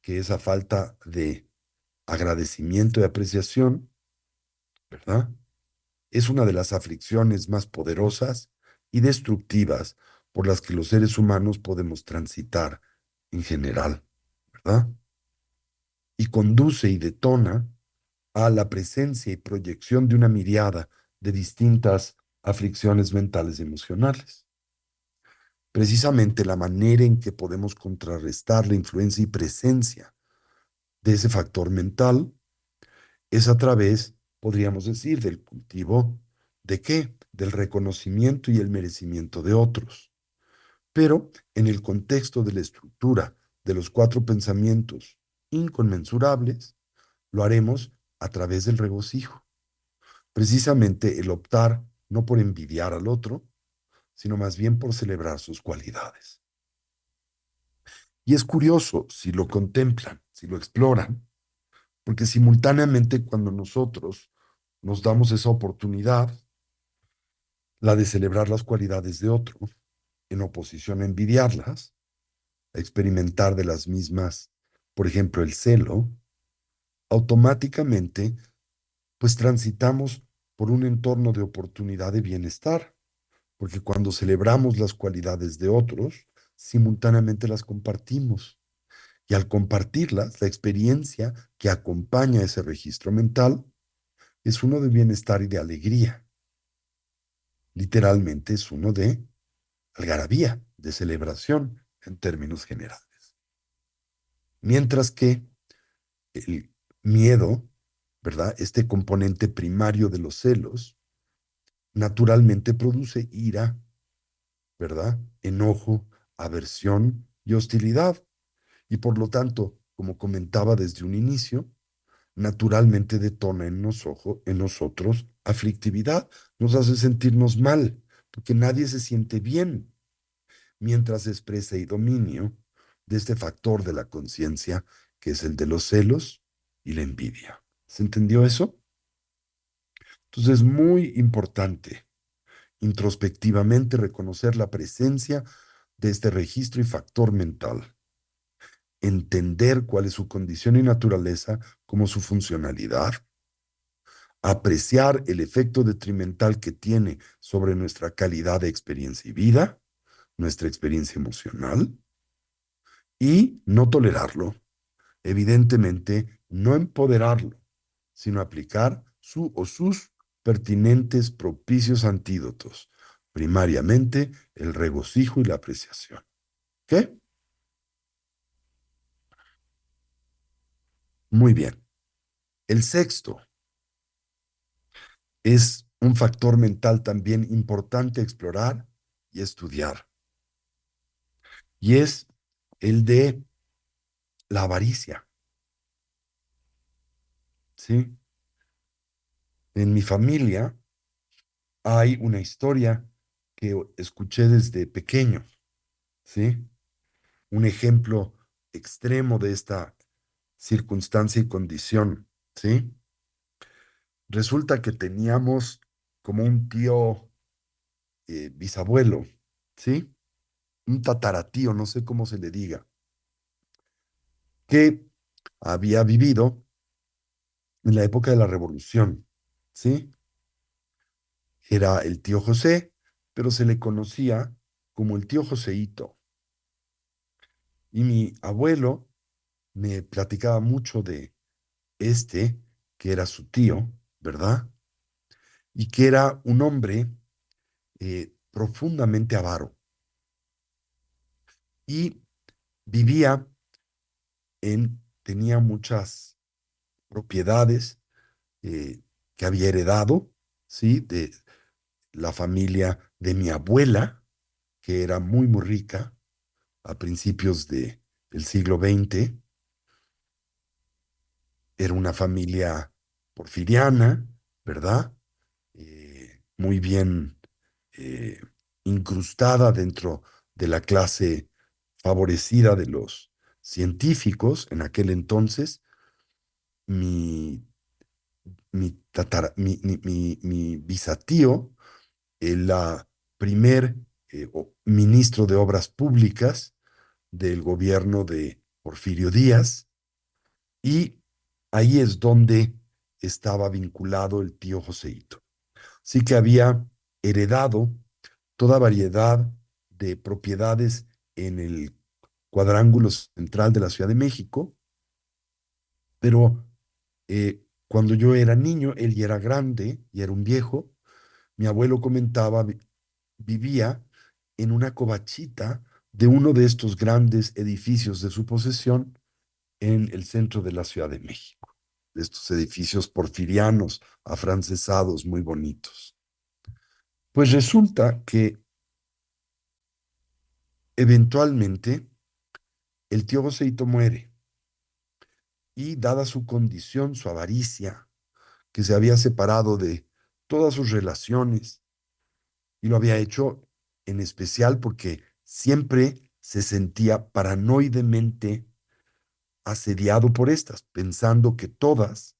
que esa falta de agradecimiento y apreciación, ¿verdad? Es una de las aflicciones más poderosas y destructivas por las que los seres humanos podemos transitar en general, ¿verdad? Y conduce y detona a la presencia y proyección de una miriada de distintas aflicciones mentales y emocionales. Precisamente la manera en que podemos contrarrestar la influencia y presencia de ese factor mental Es a través, podríamos decir, del cultivo de qué? Del reconocimiento y el merecimiento de otros. Pero en el contexto de la estructura de los cuatro pensamientos inconmensurables, lo haremos a través del regocijo. Precisamente el optar no por envidiar al otro, sino más bien por celebrar sus cualidades. Y es curioso si lo contemplan, si lo exploran, porque simultáneamente cuando nosotros nos damos esa oportunidad, la de celebrar las cualidades de otro, en oposición a envidiarlas, a experimentar de las mismas, por ejemplo, el celo, automáticamente, pues transitamos por un entorno de oportunidad de bienestar, porque cuando celebramos las cualidades de otros, simultáneamente las compartimos. Y al compartirlas, la experiencia que acompaña ese registro mental es uno de bienestar y de alegría. Literalmente es uno de algarabía, de celebración en términos generales. Mientras que el miedo, ¿verdad? Este componente primario de los celos, naturalmente produce ira, ¿verdad? Enojo, aversión y hostilidad. Y por lo tanto, como comentaba desde un inicio, naturalmente detona en nosotros aflictividad, nos hace sentirnos mal, porque nadie se siente bien mientras expresa y dominio de este factor de la conciencia, que es el de los celos y la envidia. ¿Se entendió eso? Entonces es muy importante introspectivamente reconocer la presencia de este registro y factor mental, entender cuál es su condición y naturaleza como su funcionalidad, apreciar el efecto detrimental que tiene sobre nuestra calidad de experiencia y vida, nuestra experiencia emocional, y no tolerarlo. Evidentemente, no empoderarlo, sino aplicar su o sus pertinentes propicios antídotos, primariamente el regocijo y la apreciación. ¿Qué? Muy bien. El sexto es un factor mental también importante explorar y estudiar, y es el de la avaricia, ¿sí? En mi familia hay una historia que escuché desde pequeño, ¿sí? Un ejemplo extremo de esta circunstancia y condición, ¿sí? Resulta que teníamos como un tío bisabuelo, ¿sí? Un tataratío, no sé cómo se le diga, que había vivido en la época de la Revolución, ¿sí? Era el tío José, pero se le conocía como el tío Joseíto. Y mi abuelo me platicaba mucho de este, que era su tío, ¿verdad? Y que era un hombre profundamente avaro y vivía tenía muchas propiedades que había heredado, ¿sí? De la familia de mi abuela, que era muy, muy rica a principios del siglo XX. Era una familia porfiriana, ¿verdad? Muy bien eh, incrustada dentro de la clase favorecida de los científicos en aquel entonces. Mi, mi bisatío, el primer ministro de Obras Públicas del gobierno de Porfirio Díaz, y ahí es donde estaba vinculado el tío Joseito. Sí que había heredado toda variedad de propiedades en el cuadrángulo central de la Ciudad de México, pero cuando yo era niño, él ya era grande, y era un viejo. Mi abuelo comentaba, vivía en una covachita de uno de estos grandes edificios de su posesión en el centro de la Ciudad de México. de estos edificios porfirianos, afrancesados, muy bonitos. Pues resulta que eventualmente el tío Joseito muere y dada su condición, su avaricia, que se había separado de todas sus relaciones y lo había hecho en especial porque siempre se sentía paranoidemente asediado por estas, pensando que todas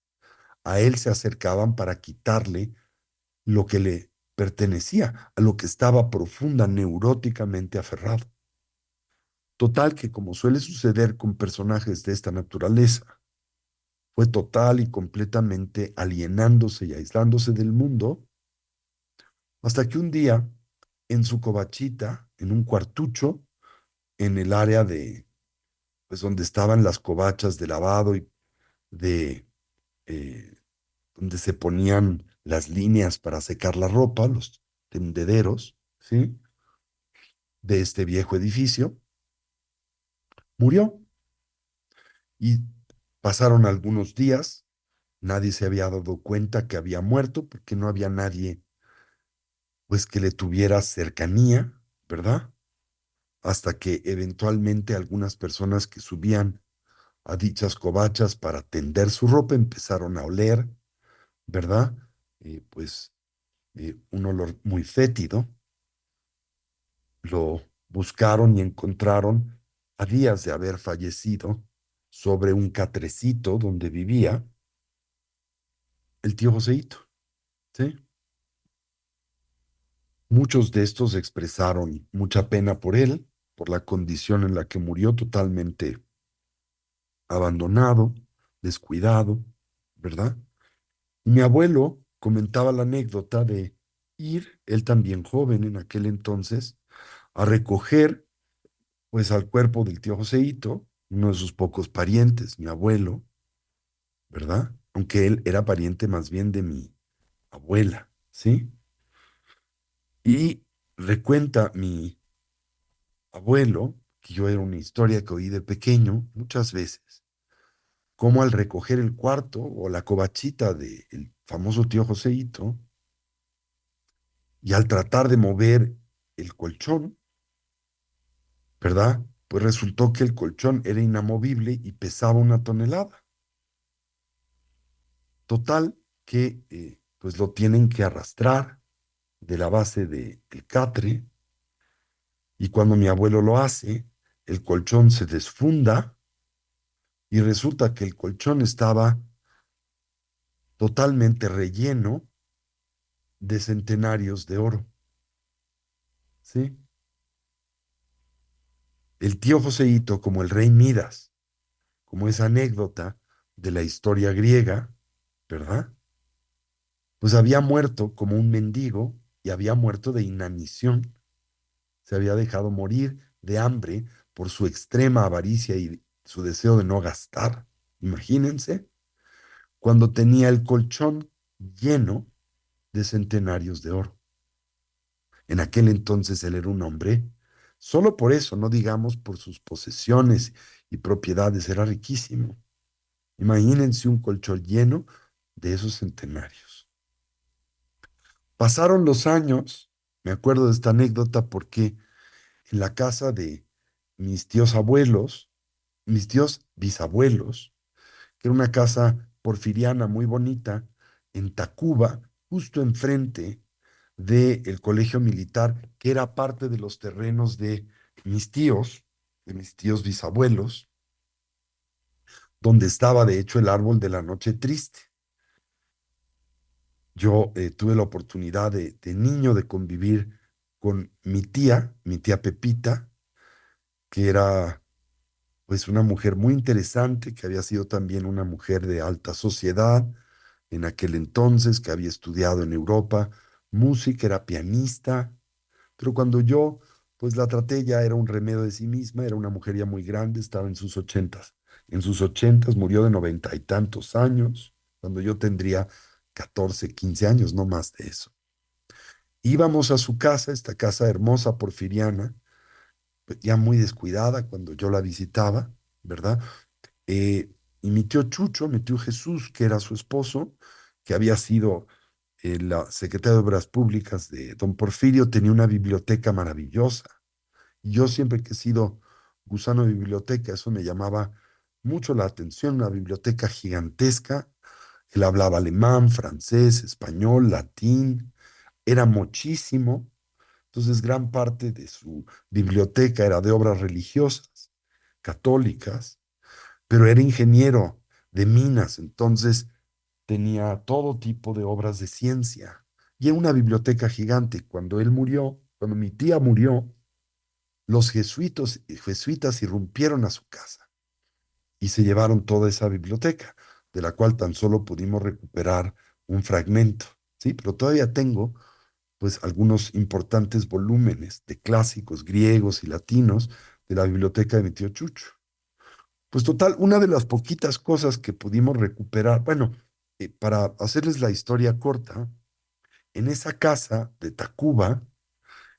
a él se acercaban para quitarle lo que le pertenecía, a lo que estaba profunda, neuróticamente aferrado. Total que, como suele suceder con personajes de esta naturaleza, fue total y completamente alienándose y aislándose del mundo, hasta que un día, en su covachita, en un cuartucho, en el área de, pues donde estaban las covachas de lavado y de, eh, donde se ponían las líneas para secar la ropa, los tendederos, ¿sí? De este viejo edificio, murió. Y pasaron algunos días, nadie se había dado cuenta que había muerto porque no había nadie, pues, que le tuviera cercanía, ¿verdad? Hasta que eventualmente algunas personas que subían a dichas covachas para tender su ropa empezaron a oler, ¿verdad? Pues un olor muy fétido. Lo buscaron y encontraron a días de haber fallecido sobre un catrecito donde vivía el tío Joseito, ¿sí? Muchos de estos expresaron mucha pena por él, por la condición en la que murió totalmente abandonado, descuidado, ¿verdad? Y mi abuelo comentaba la anécdota de ir, él también joven en aquel entonces, a recoger pues al cuerpo del tío Joseito, uno de sus pocos parientes, mi abuelo, ¿verdad? Aunque él era pariente más bien de mi abuela, ¿sí? Y recuenta mi abuelo, que yo era una historia que oí de pequeño muchas veces, cómo al recoger el cuarto o la covachita del famoso tío Joseito, y al tratar de mover el colchón, ¿verdad? Pues resultó que el colchón era inamovible y pesaba 1 tonelada. Total que pues lo tienen que arrastrar de la base del catre y cuando mi abuelo lo hace, el colchón se desfunda y resulta que el colchón estaba totalmente relleno de centenarios de oro, ¿sí? El tío Joseito, como el rey Midas, como esa anécdota de la historia griega, ¿verdad? Pues había muerto como un mendigo y había muerto de inanición. Se había dejado morir de hambre por su extrema avaricia y su deseo de no gastar. Imagínense, cuando tenía el colchón lleno de centenarios de oro. En aquel entonces él era un hombre, solo por eso, no digamos por sus posesiones y propiedades, era riquísimo. Imagínense un colchón lleno de esos centenarios. Pasaron los años, me acuerdo de esta anécdota porque en la casa de mis tíos abuelos, mis tíos bisabuelos, que era una casa porfiriana muy bonita en Tacuba, justo enfrente del colegio militar, que era parte de los terrenos de mis tíos bisabuelos, donde estaba de hecho el árbol de la noche triste. Yo tuve la oportunidad de niño de convivir con mi tía Pepita, que era pues una mujer muy interesante, que había sido también una mujer de alta sociedad en aquel entonces, que había estudiado en Europa música, era pianista, pero cuando yo pues la traté ya era un remedio de sí misma, era una mujer ya muy grande, estaba en sus ochentas. En sus ochentas murió de 90 y tantos años, cuando yo tendría 14, 15 años, no más de eso. Íbamos a su casa, esta casa hermosa porfiriana, pues, ya muy descuidada cuando yo la visitaba, ¿verdad? Y mi tío Chucho, mi tío Jesús, que era su esposo, que había sido la secretaria de Obras Públicas de don Porfirio, tenía una biblioteca maravillosa. Y yo siempre que he sido gusano de biblioteca, eso me llamaba mucho la atención, una biblioteca gigantesca. Él hablaba alemán, francés, español, latín, era muchísimo. Entonces, gran parte de su biblioteca era de obras religiosas, católicas, pero era ingeniero de minas, entonces tenía todo tipo de obras de ciencia. Y era una biblioteca gigante. Cuando él murió, cuando mi tía murió, los jesuitas irrumpieron a su casa y se llevaron toda esa biblioteca, de la cual tan solo pudimos recuperar un fragmento, ¿sí? Pero todavía tengo, pues, algunos importantes volúmenes de clásicos griegos y latinos de la biblioteca de mi tío Chucho. Pues total, una de las poquitas cosas que pudimos recuperar, bueno, para hacerles la historia corta, en esa casa de Tacuba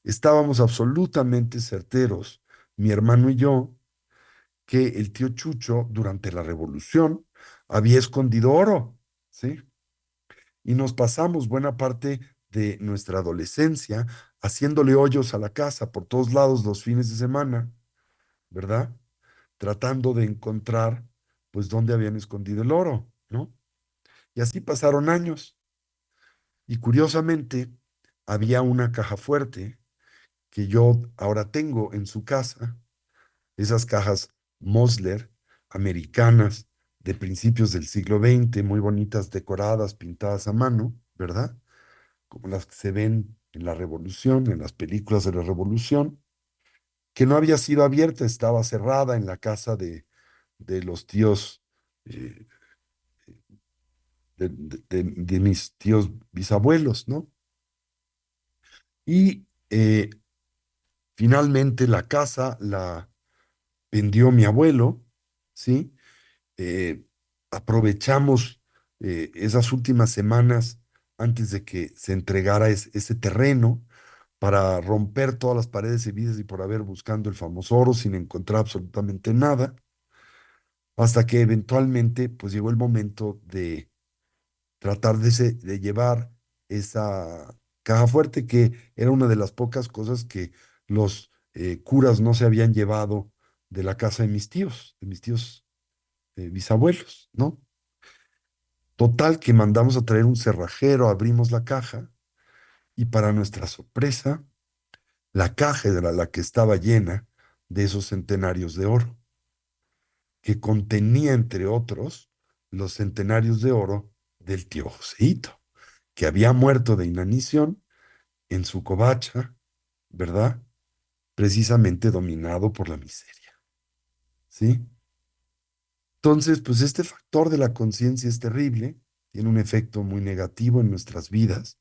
estábamos absolutamente certeros, mi hermano y yo, que el tío Chucho durante la revolución había escondido oro, ¿sí? Y nos pasamos buena parte de nuestra adolescencia haciéndole hoyos a la casa por todos lados los fines de semana, ¿verdad? Tratando de encontrar, pues, dónde habían escondido el oro, ¿no? Y así pasaron años. Y curiosamente, había una caja fuerte que yo ahora tengo en su casa, esas cajas Mosler americanas de principios del siglo XX, muy bonitas, decoradas, pintadas a mano, ¿verdad? Como las que se ven en la Revolución, en las películas de la Revolución, que no había sido abierta, estaba cerrada en la casa de los tíos, eh, de mis tíos bisabuelos, ¿no? Y finalmente la casa la vendió mi abuelo, ¿sí? eh, Aprovechamos esas últimas semanas antes de que se entregara ese terreno para romper todas las paredes y vidas y por haber buscando el famoso oro sin encontrar absolutamente nada, hasta que eventualmente pues llegó el momento de tratar de llevar esa caja fuerte que era una de las pocas cosas que los curas no se habían llevado de la casa de mis tíos bisabuelos, ¿no? Total que mandamos a traer un cerrajero, abrimos la caja y para nuestra sorpresa, la caja era la que estaba llena de esos centenarios de oro, que contenía, entre otros, los centenarios de oro del tío Joseito, que había muerto de inanición en su covacha, ¿verdad? Precisamente dominado por la miseria, ¿sí? Entonces, pues este factor de la conciencia es terrible, tiene un efecto muy negativo en nuestras vidas,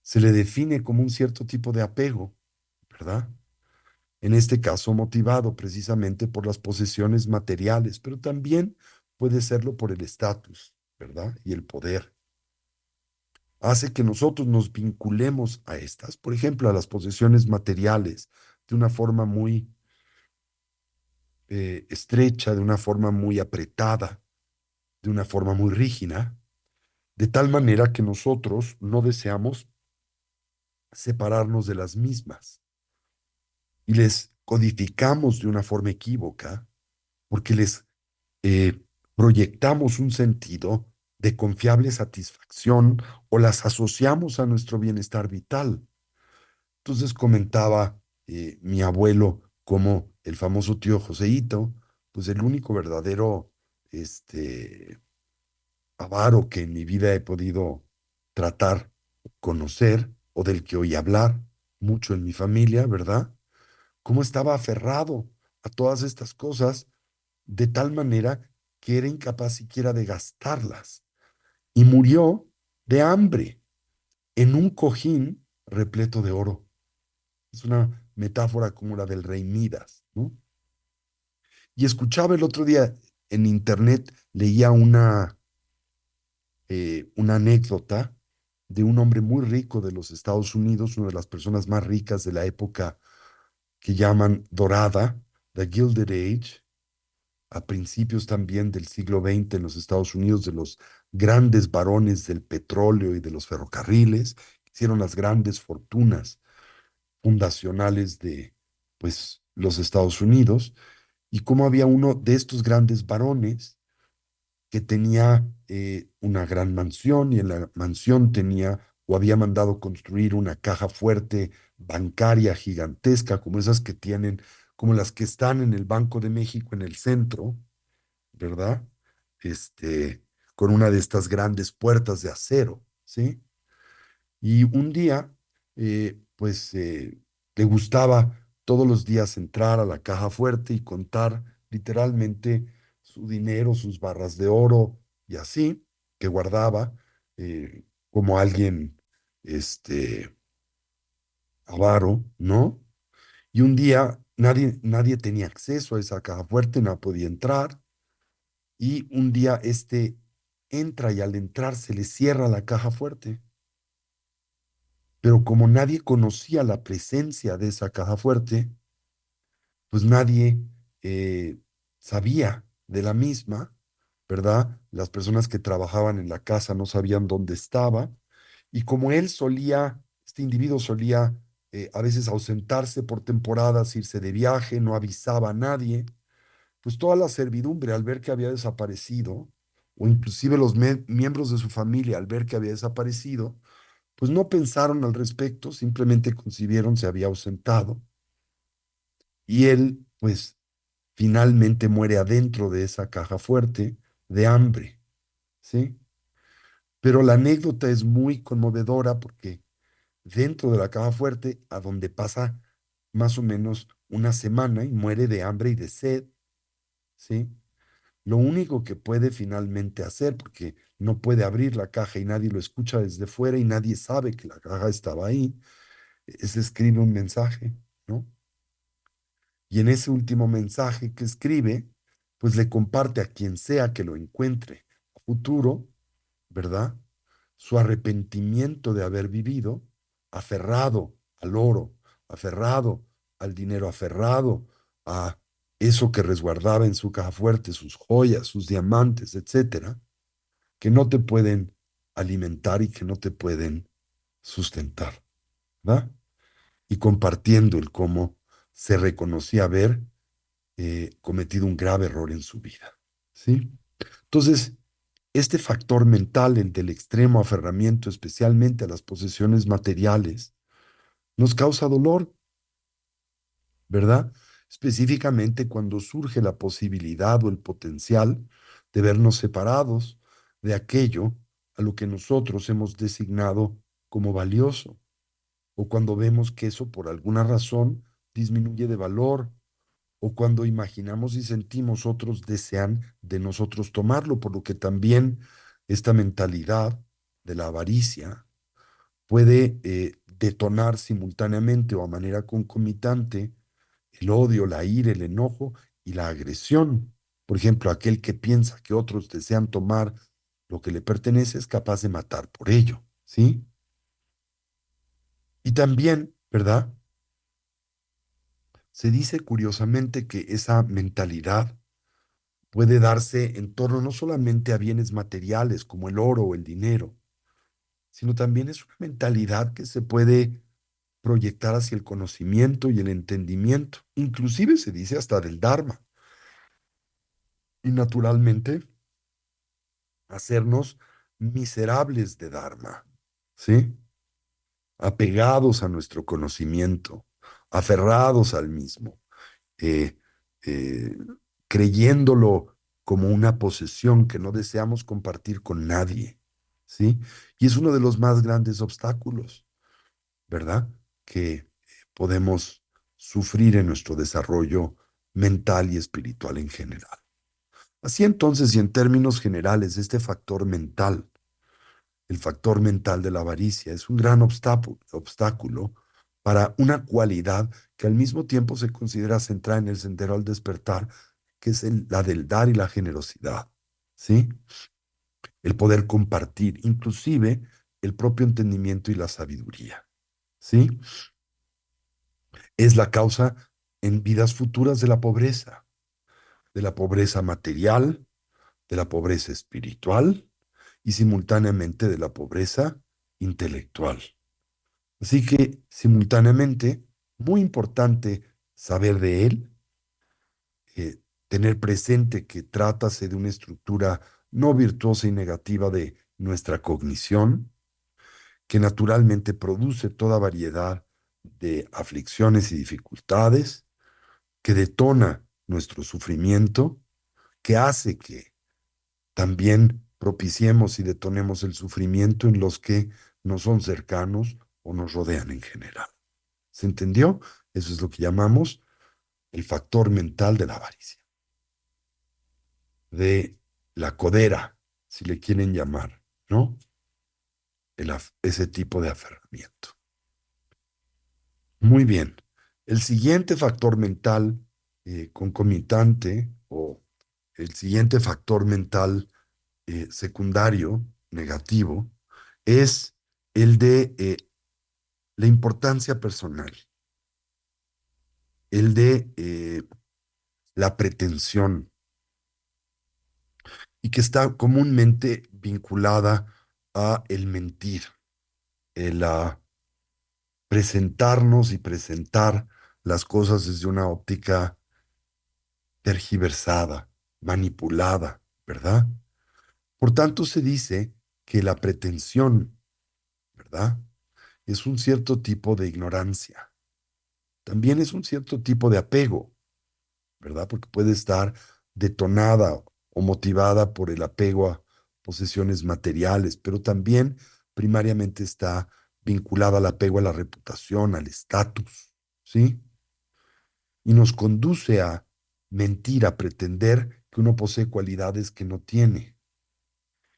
se le define como un cierto tipo de apego, ¿verdad? En este caso motivado precisamente por las posesiones materiales, pero también puede serlo por el estatus, ¿verdad? Y el poder. Hace que nosotros nos vinculemos a estas, por ejemplo, a las posesiones materiales, de una forma muy estrecha, de una forma muy apretada, de una forma muy rígida, de tal manera que nosotros no deseamos separarnos de las mismas y les codificamos de una forma equívoca porque les eh, proyectamos un sentido de confiable satisfacción o las asociamos a nuestro bienestar vital. Entonces comentaba mi abuelo como el famoso tío Joseíto, pues el único verdadero este, avaro que en mi vida he podido tratar, conocer o del que oí hablar mucho en mi familia, ¿verdad? Cómo estaba aferrado a todas estas cosas de tal manera que era incapaz siquiera de gastarlas y murió de hambre en un cojín repleto de oro. Es una metáfora como la del rey Midas, ¿no? Y escuchaba el otro día en internet, leía una anécdota de un hombre muy rico de los Estados Unidos, una de las personas más ricas de la época que llaman dorada, the Gilded Age, a principios también del siglo XX en los Estados Unidos, de los grandes varones del petróleo y de los ferrocarriles, que hicieron las grandes fortunas fundacionales de, pues, los Estados Unidos, y cómo había uno de estos grandes varones que tenía una gran mansión y en la mansión tenía o había mandado construir una caja fuerte bancaria gigantesca, como esas que tienen, como las que están en el Banco de México en el centro, ¿verdad? Este, con una de estas grandes puertas de acero, ¿sí? Y un día, pues, le gustaba todos los días entrar a la caja fuerte y contar literalmente su dinero, sus barras de oro y así, que guardaba como alguien, este, avaro, ¿no? Y un día nadie tenía acceso a esa caja fuerte, no podía entrar. Y un día entra y al entrar se le cierra la caja fuerte. Pero como nadie conocía la presencia de esa caja fuerte, pues nadie sabía de la misma, ¿verdad? Las personas que trabajaban en la casa no sabían dónde estaba. Y como él solía, este individuo solía a veces ausentarse por temporadas, irse de viaje, no avisaba a nadie, pues toda la servidumbre al ver que había desaparecido, o inclusive los miembros de su familia al ver que había desaparecido, pues no pensaron al respecto, simplemente concibieron se había ausentado y él, pues finalmente muere adentro de esa caja fuerte de hambre, ¿sí? Pero la anécdota es muy conmovedora porque dentro de la caja fuerte, a donde pasa más o menos una semana y muere de hambre y de sed, ¿sí? Lo único que puede finalmente hacer, porque no puede abrir la caja y nadie lo escucha desde fuera y nadie sabe que la caja estaba ahí, es escribe un mensaje, ¿no? Y en ese último mensaje que escribe, pues le comparte a quien sea que lo encuentre a futuro, ¿verdad? Su arrepentimiento de haber vivido aferrado al oro, aferrado al dinero, aferrado a eso que resguardaba en su caja fuerte, sus joyas, sus diamantes, etcétera, que no te pueden alimentar y que no te pueden sustentar, ¿verdad? Y compartiendo el cómo se reconocía haber cometido un grave error en su vida, ¿sí? Entonces, este factor mental, el del extremo aferramiento, especialmente a las posesiones materiales, nos causa dolor, ¿verdad? Específicamente cuando surge la posibilidad o el potencial de vernos separados de aquello a lo que nosotros hemos designado como valioso, o cuando vemos que eso por alguna razón disminuye de valor, o cuando imaginamos y sentimos otros desean de nosotros tomarlo, por lo que también esta mentalidad de la avaricia puede detonar simultáneamente o a manera concomitante el odio, la ira, el enojo y la agresión. Por ejemplo, aquel que piensa que otros desean tomar lo que le pertenece es capaz de matar por ello, ¿sí? Y también, ¿verdad? Se dice curiosamente que esa mentalidad puede darse en torno no solamente a bienes materiales como el oro o el dinero, sino también es una mentalidad que se puede proyectar hacia el conocimiento y el entendimiento. Inclusive se dice hasta del Dharma. Y naturalmente hacernos miserables de Dharma, ¿sí? Apegados a nuestro conocimiento, aferrados al mismo, eh, eh, creyéndolo como una posesión que no deseamos compartir con nadie, ¿sí? Y es uno de los más grandes obstáculos, ¿verdad? Que podemos sufrir en nuestro desarrollo mental y espiritual en general. Así entonces, y en términos generales, este factor mental, el factor mental de la avaricia, es un gran obstáculo para una cualidad que al mismo tiempo se considera central en el sendero al despertar, que es la del dar y la generosidad, ¿sí? El poder compartir, inclusive el propio entendimiento y la sabiduría, ¿sí? Es la causa en vidas futuras de la pobreza, de la pobreza material, de la pobreza espiritual y simultáneamente de la pobreza intelectual. Así que simultáneamente, muy importante saber de él, eh, tener presente que trátase de una estructura no virtuosa y negativa de nuestra cognición, que naturalmente produce toda variedad de aflicciones y dificultades, que detona nuestro sufrimiento, que hace que también propiciemos y detonemos el sufrimiento en los que no son cercanos o nos rodean en general. ¿Se entendió? Eso es lo que llamamos el factor mental de la avaricia, de la codera, si le quieren llamar, ¿no? Ese tipo de aferramiento. Muy bien. El siguiente factor mental concomitante o el siguiente factor mental secundario, negativo, es el de la importancia personal, el de la pretensión, y que está comúnmente vinculada a el mentir, el presentarnos y presentar las cosas desde una óptica tergiversada, manipulada, ¿verdad? Por tanto, se dice que la pretensión, ¿verdad? Es un cierto tipo de ignorancia. También es un cierto tipo de apego, ¿verdad? Porque puede estar detonada o motivada por el apego a posesiones materiales, pero también primariamente está vinculada al apego a la reputación, al estatus, ¿sí? Y nos conduce a mentir, a pretender que uno posee cualidades que no tiene,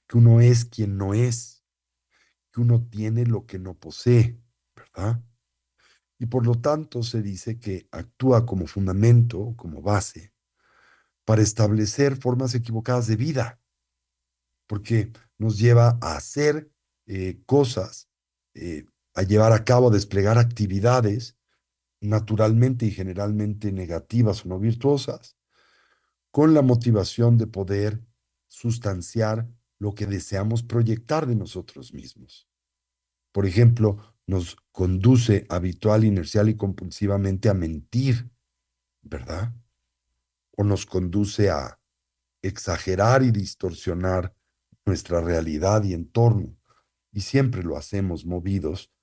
que uno es quien no es, que uno tiene lo que no posee, ¿verdad? Y por lo tanto se dice que actúa como fundamento, como base, para establecer formas equivocadas de vida, porque nos lleva a hacer cosas, a llevar a cabo, a desplegar actividades naturalmente y generalmente negativas o no virtuosas, con la motivación de poder sustanciar lo que deseamos proyectar de nosotros mismos. Por ejemplo, nos conduce habitual, inercial y compulsivamente a mentir, ¿verdad? O nos conduce a exagerar y distorsionar nuestra realidad y entorno. Y siempre lo hacemos movidos,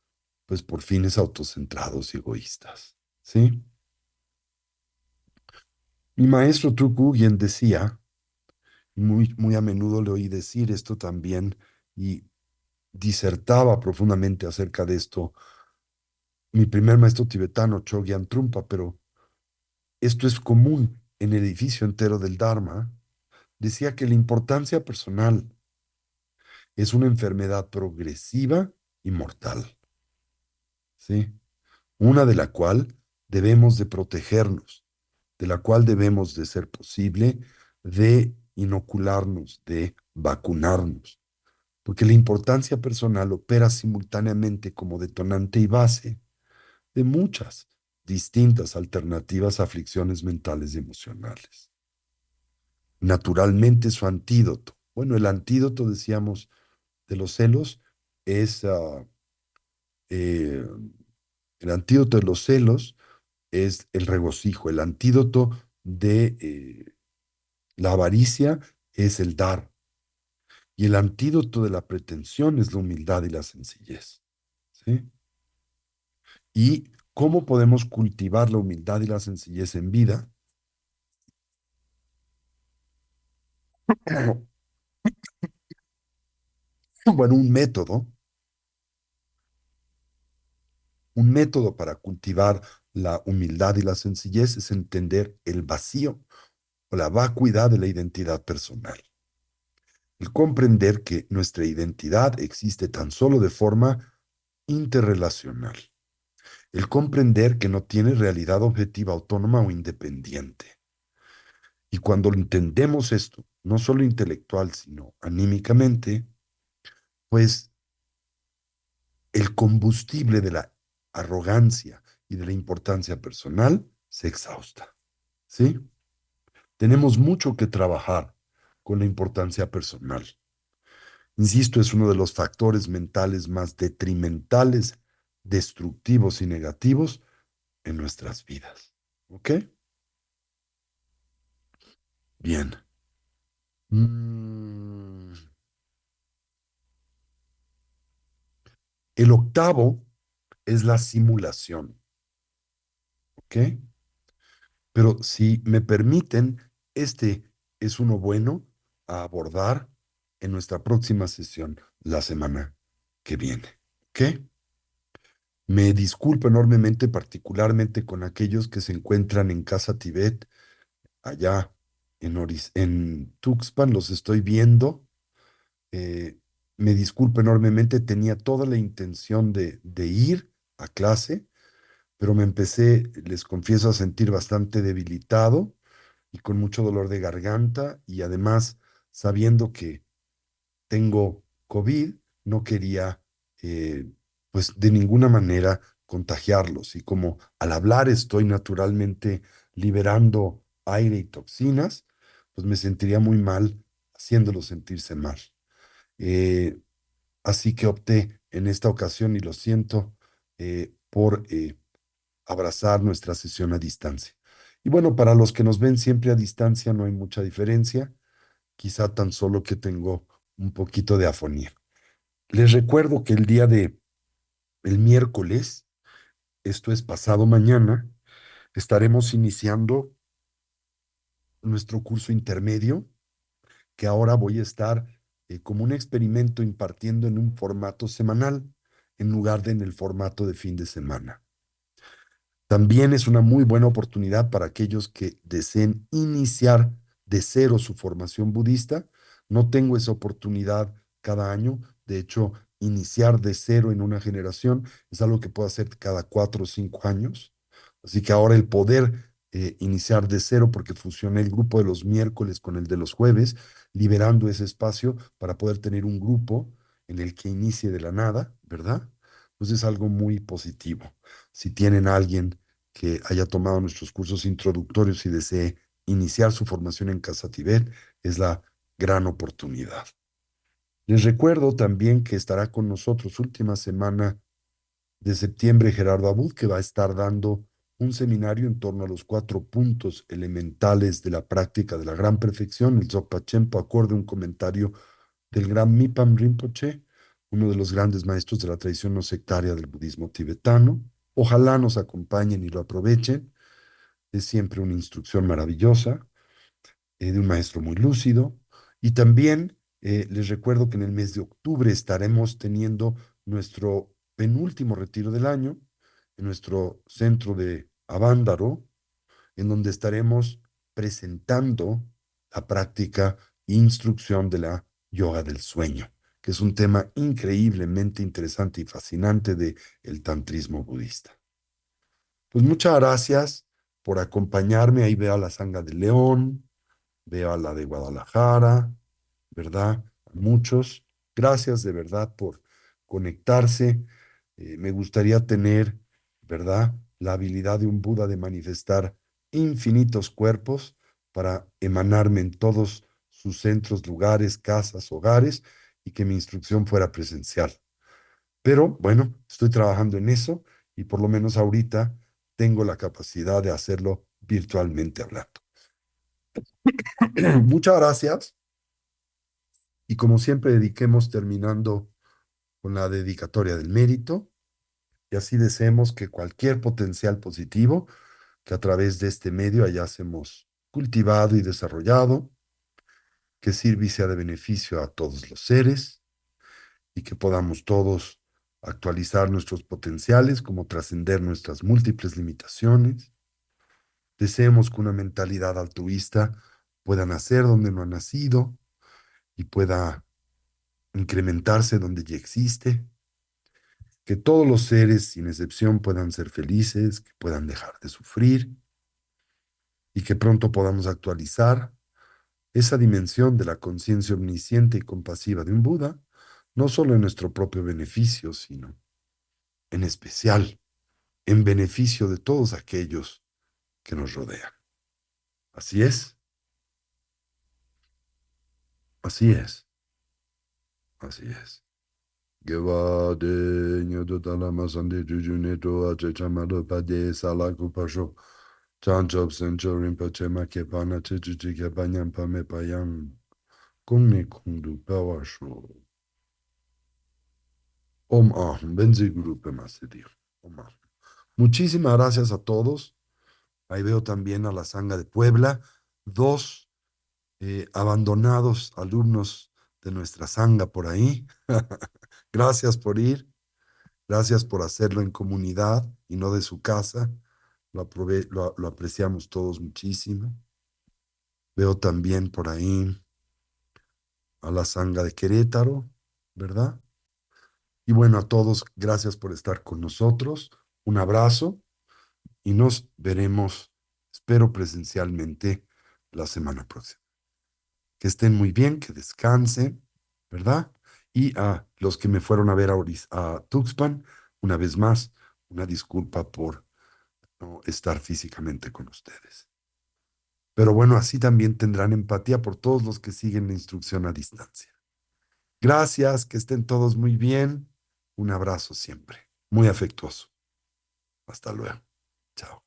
pues, por fines autocentrados y egoístas, ¿sí? Mi maestro Trukugian decía, y muy a menudo le oí decir esto también, y disertaba profundamente acerca de esto, mi primer maestro tibetano, Chogyam Trungpa, pero esto es común en el edificio entero del Dharma, decía que la importancia personal es una enfermedad progresiva y mortal, ¿sí? Una de la cual debemos de protegernos, de la cual debemos de ser posible de inocularnos, de vacunarnos, porque la importancia personal opera simultáneamente como detonante y base de muchas distintas alternativas a aflicciones mentales y emocionales. Naturalmente su antídoto. Bueno, el antídoto, decíamos, de los celos es, eh, el antídoto de los celos es el regocijo, el antídoto de la avaricia es el dar, y el antídoto de la pretensión es la humildad y la sencillez, ¿sí? ¿Y cómo podemos cultivar la humildad y la sencillez en vida? Bueno, un método para cultivar la humildad y la sencillez es entender el vacío o la vacuidad de la identidad personal. El comprender que nuestra identidad existe tan solo de forma interrelacional. El comprender que no tiene realidad objetiva, autónoma o independiente. Y cuando entendemos esto, no solo intelectual, sino anímicamente, pues el combustible de la arrogancia y de la importancia personal se exhausta, ¿sí? Tenemos mucho que trabajar con la importancia personal. Insisto, es uno de los factores mentales más detrimentales, destructivos y negativos en nuestras vidas. ¿Ok? Bien. Mm, El octavo es la simulación. ¿Ok? Pero si me permiten, este es uno bueno a abordar en nuestra próxima sesión la semana que viene. ¿Ok? Me disculpo enormemente, particularmente con aquellos que se encuentran en Casa Tibet, allá en Tuxpan, los estoy viendo. Eh, Me disculpo enormemente, tenía toda la intención de ir a clase, pero me empecé, les confieso, a sentir bastante debilitado y con mucho dolor de garganta y además sabiendo que tengo COVID, no quería pues de ninguna manera contagiarlos y como al hablar estoy naturalmente liberando aire y toxinas, pues me sentiría muy mal haciéndolos sentirse mal. Eh, Así que opté en esta ocasión, y lo siento, por abrazar nuestra sesión a distancia. Y bueno, para los que nos ven siempre a distancia no hay mucha diferencia, quizá tan solo que tengo un poquito de afonía. Les recuerdo que el miércoles, esto es pasado mañana, estaremos iniciando nuestro curso intermedio, que ahora voy a estar como un experimento impartiendo en un formato semanal en lugar de en el formato de fin de semana. También es una muy buena oportunidad para aquellos que deseen iniciar de cero su formación budista. No tengo esa oportunidad cada año. De hecho, iniciar de cero en una generación es algo que puedo hacer cada 4 o 5 años. Así que ahora el poder iniciar de cero, porque fusioné el grupo de los miércoles con el de los jueves, liberando ese espacio para poder tener un grupo en el que inicie de la nada, ¿verdad? Pues es algo muy positivo. Si tienen a alguien que haya tomado nuestros cursos introductorios y desee iniciar su formación en Casa Tibet, es la gran oportunidad. Les recuerdo también que estará con nosotros última semana de septiembre Gerardo Abud, que va a estar dando un seminario en torno a los 4 puntos elementales de la práctica de la gran perfección, el Dzogpa Chenpo, acorde a un comentario del gran Mipam Rinpoche, uno de los grandes maestros de la tradición no sectaria del budismo tibetano. Ojalá nos acompañen y lo aprovechen. Es siempre una instrucción maravillosa, de un maestro muy lúcido. Y también les recuerdo que en el mes de octubre estaremos teniendo nuestro penúltimo retiro del año en nuestro centro de Avándaro, en donde estaremos presentando la práctica e instrucción de la yoga del sueño, que es un tema increíblemente interesante y fascinante de el tantrismo budista. Pues muchas gracias por acompañarme. Ahí veo a la Sanga de León, veo a la de Guadalajara, ¿verdad? A muchos. Gracias de verdad por conectarse. Me gustaría tener, ¿verdad? La habilidad de un Buda de manifestar infinitos cuerpos para emanarme en todos sus centros, lugares, casas, hogares y que mi instrucción fuera presencial. Pero bueno, estoy trabajando en eso y por lo menos ahorita tengo la capacidad de hacerlo virtualmente hablando. Muchas gracias y como siempre dediquemos terminando con la dedicatoria del mérito y así deseemos que cualquier potencial positivo que a través de este medio hayásemos cultivado y desarrollado, que sirva y sea de beneficio a todos los seres y que podamos todos actualizar nuestros potenciales, como trascender nuestras múltiples limitaciones. Deseemos que una mentalidad altruista pueda nacer donde no ha nacido y pueda incrementarse donde ya existe, que todos los seres, sin excepción, puedan ser felices, que puedan dejar de sufrir y que pronto podamos actualizar esa dimensión de la conciencia omnisciente y compasiva de un Buda, no solo en nuestro propio beneficio, sino en especial en beneficio de todos aquellos que nos rodean. Así es. Así es, así es. Gevade nyoto tala masande jujuneto ache chamado pade salaku pasho. Chanchop sencho rinpoche ma kepana chichichi kepanyam pame payam. Kungne kundu pawasho. Om Ahum, Benzi Guru Pema Siddhi. Om Ahum. Muchísimas gracias a todos. Ahí veo también a la Sangha de Puebla, dos abandonados alumnos de nuestra Sangha por ahí. Gracias por ir, gracias por hacerlo en comunidad y no de su casa. Lo apreciamos todos muchísimo. Veo también por ahí a la Sangha de Querétaro, ¿verdad? Y bueno, a todos, gracias por estar con nosotros. Un abrazo y nos veremos, espero presencialmente, la semana próxima. Que estén muy bien, que descansen, ¿verdad? Y a los que me fueron a ver a Tuxpan, una vez más, una disculpa por no estar físicamente con ustedes. Pero bueno, así también tendrán empatía por todos los que siguen la instrucción a distancia. Gracias, que estén todos muy bien. Un abrazo siempre, muy afectuoso. Hasta luego. Chao.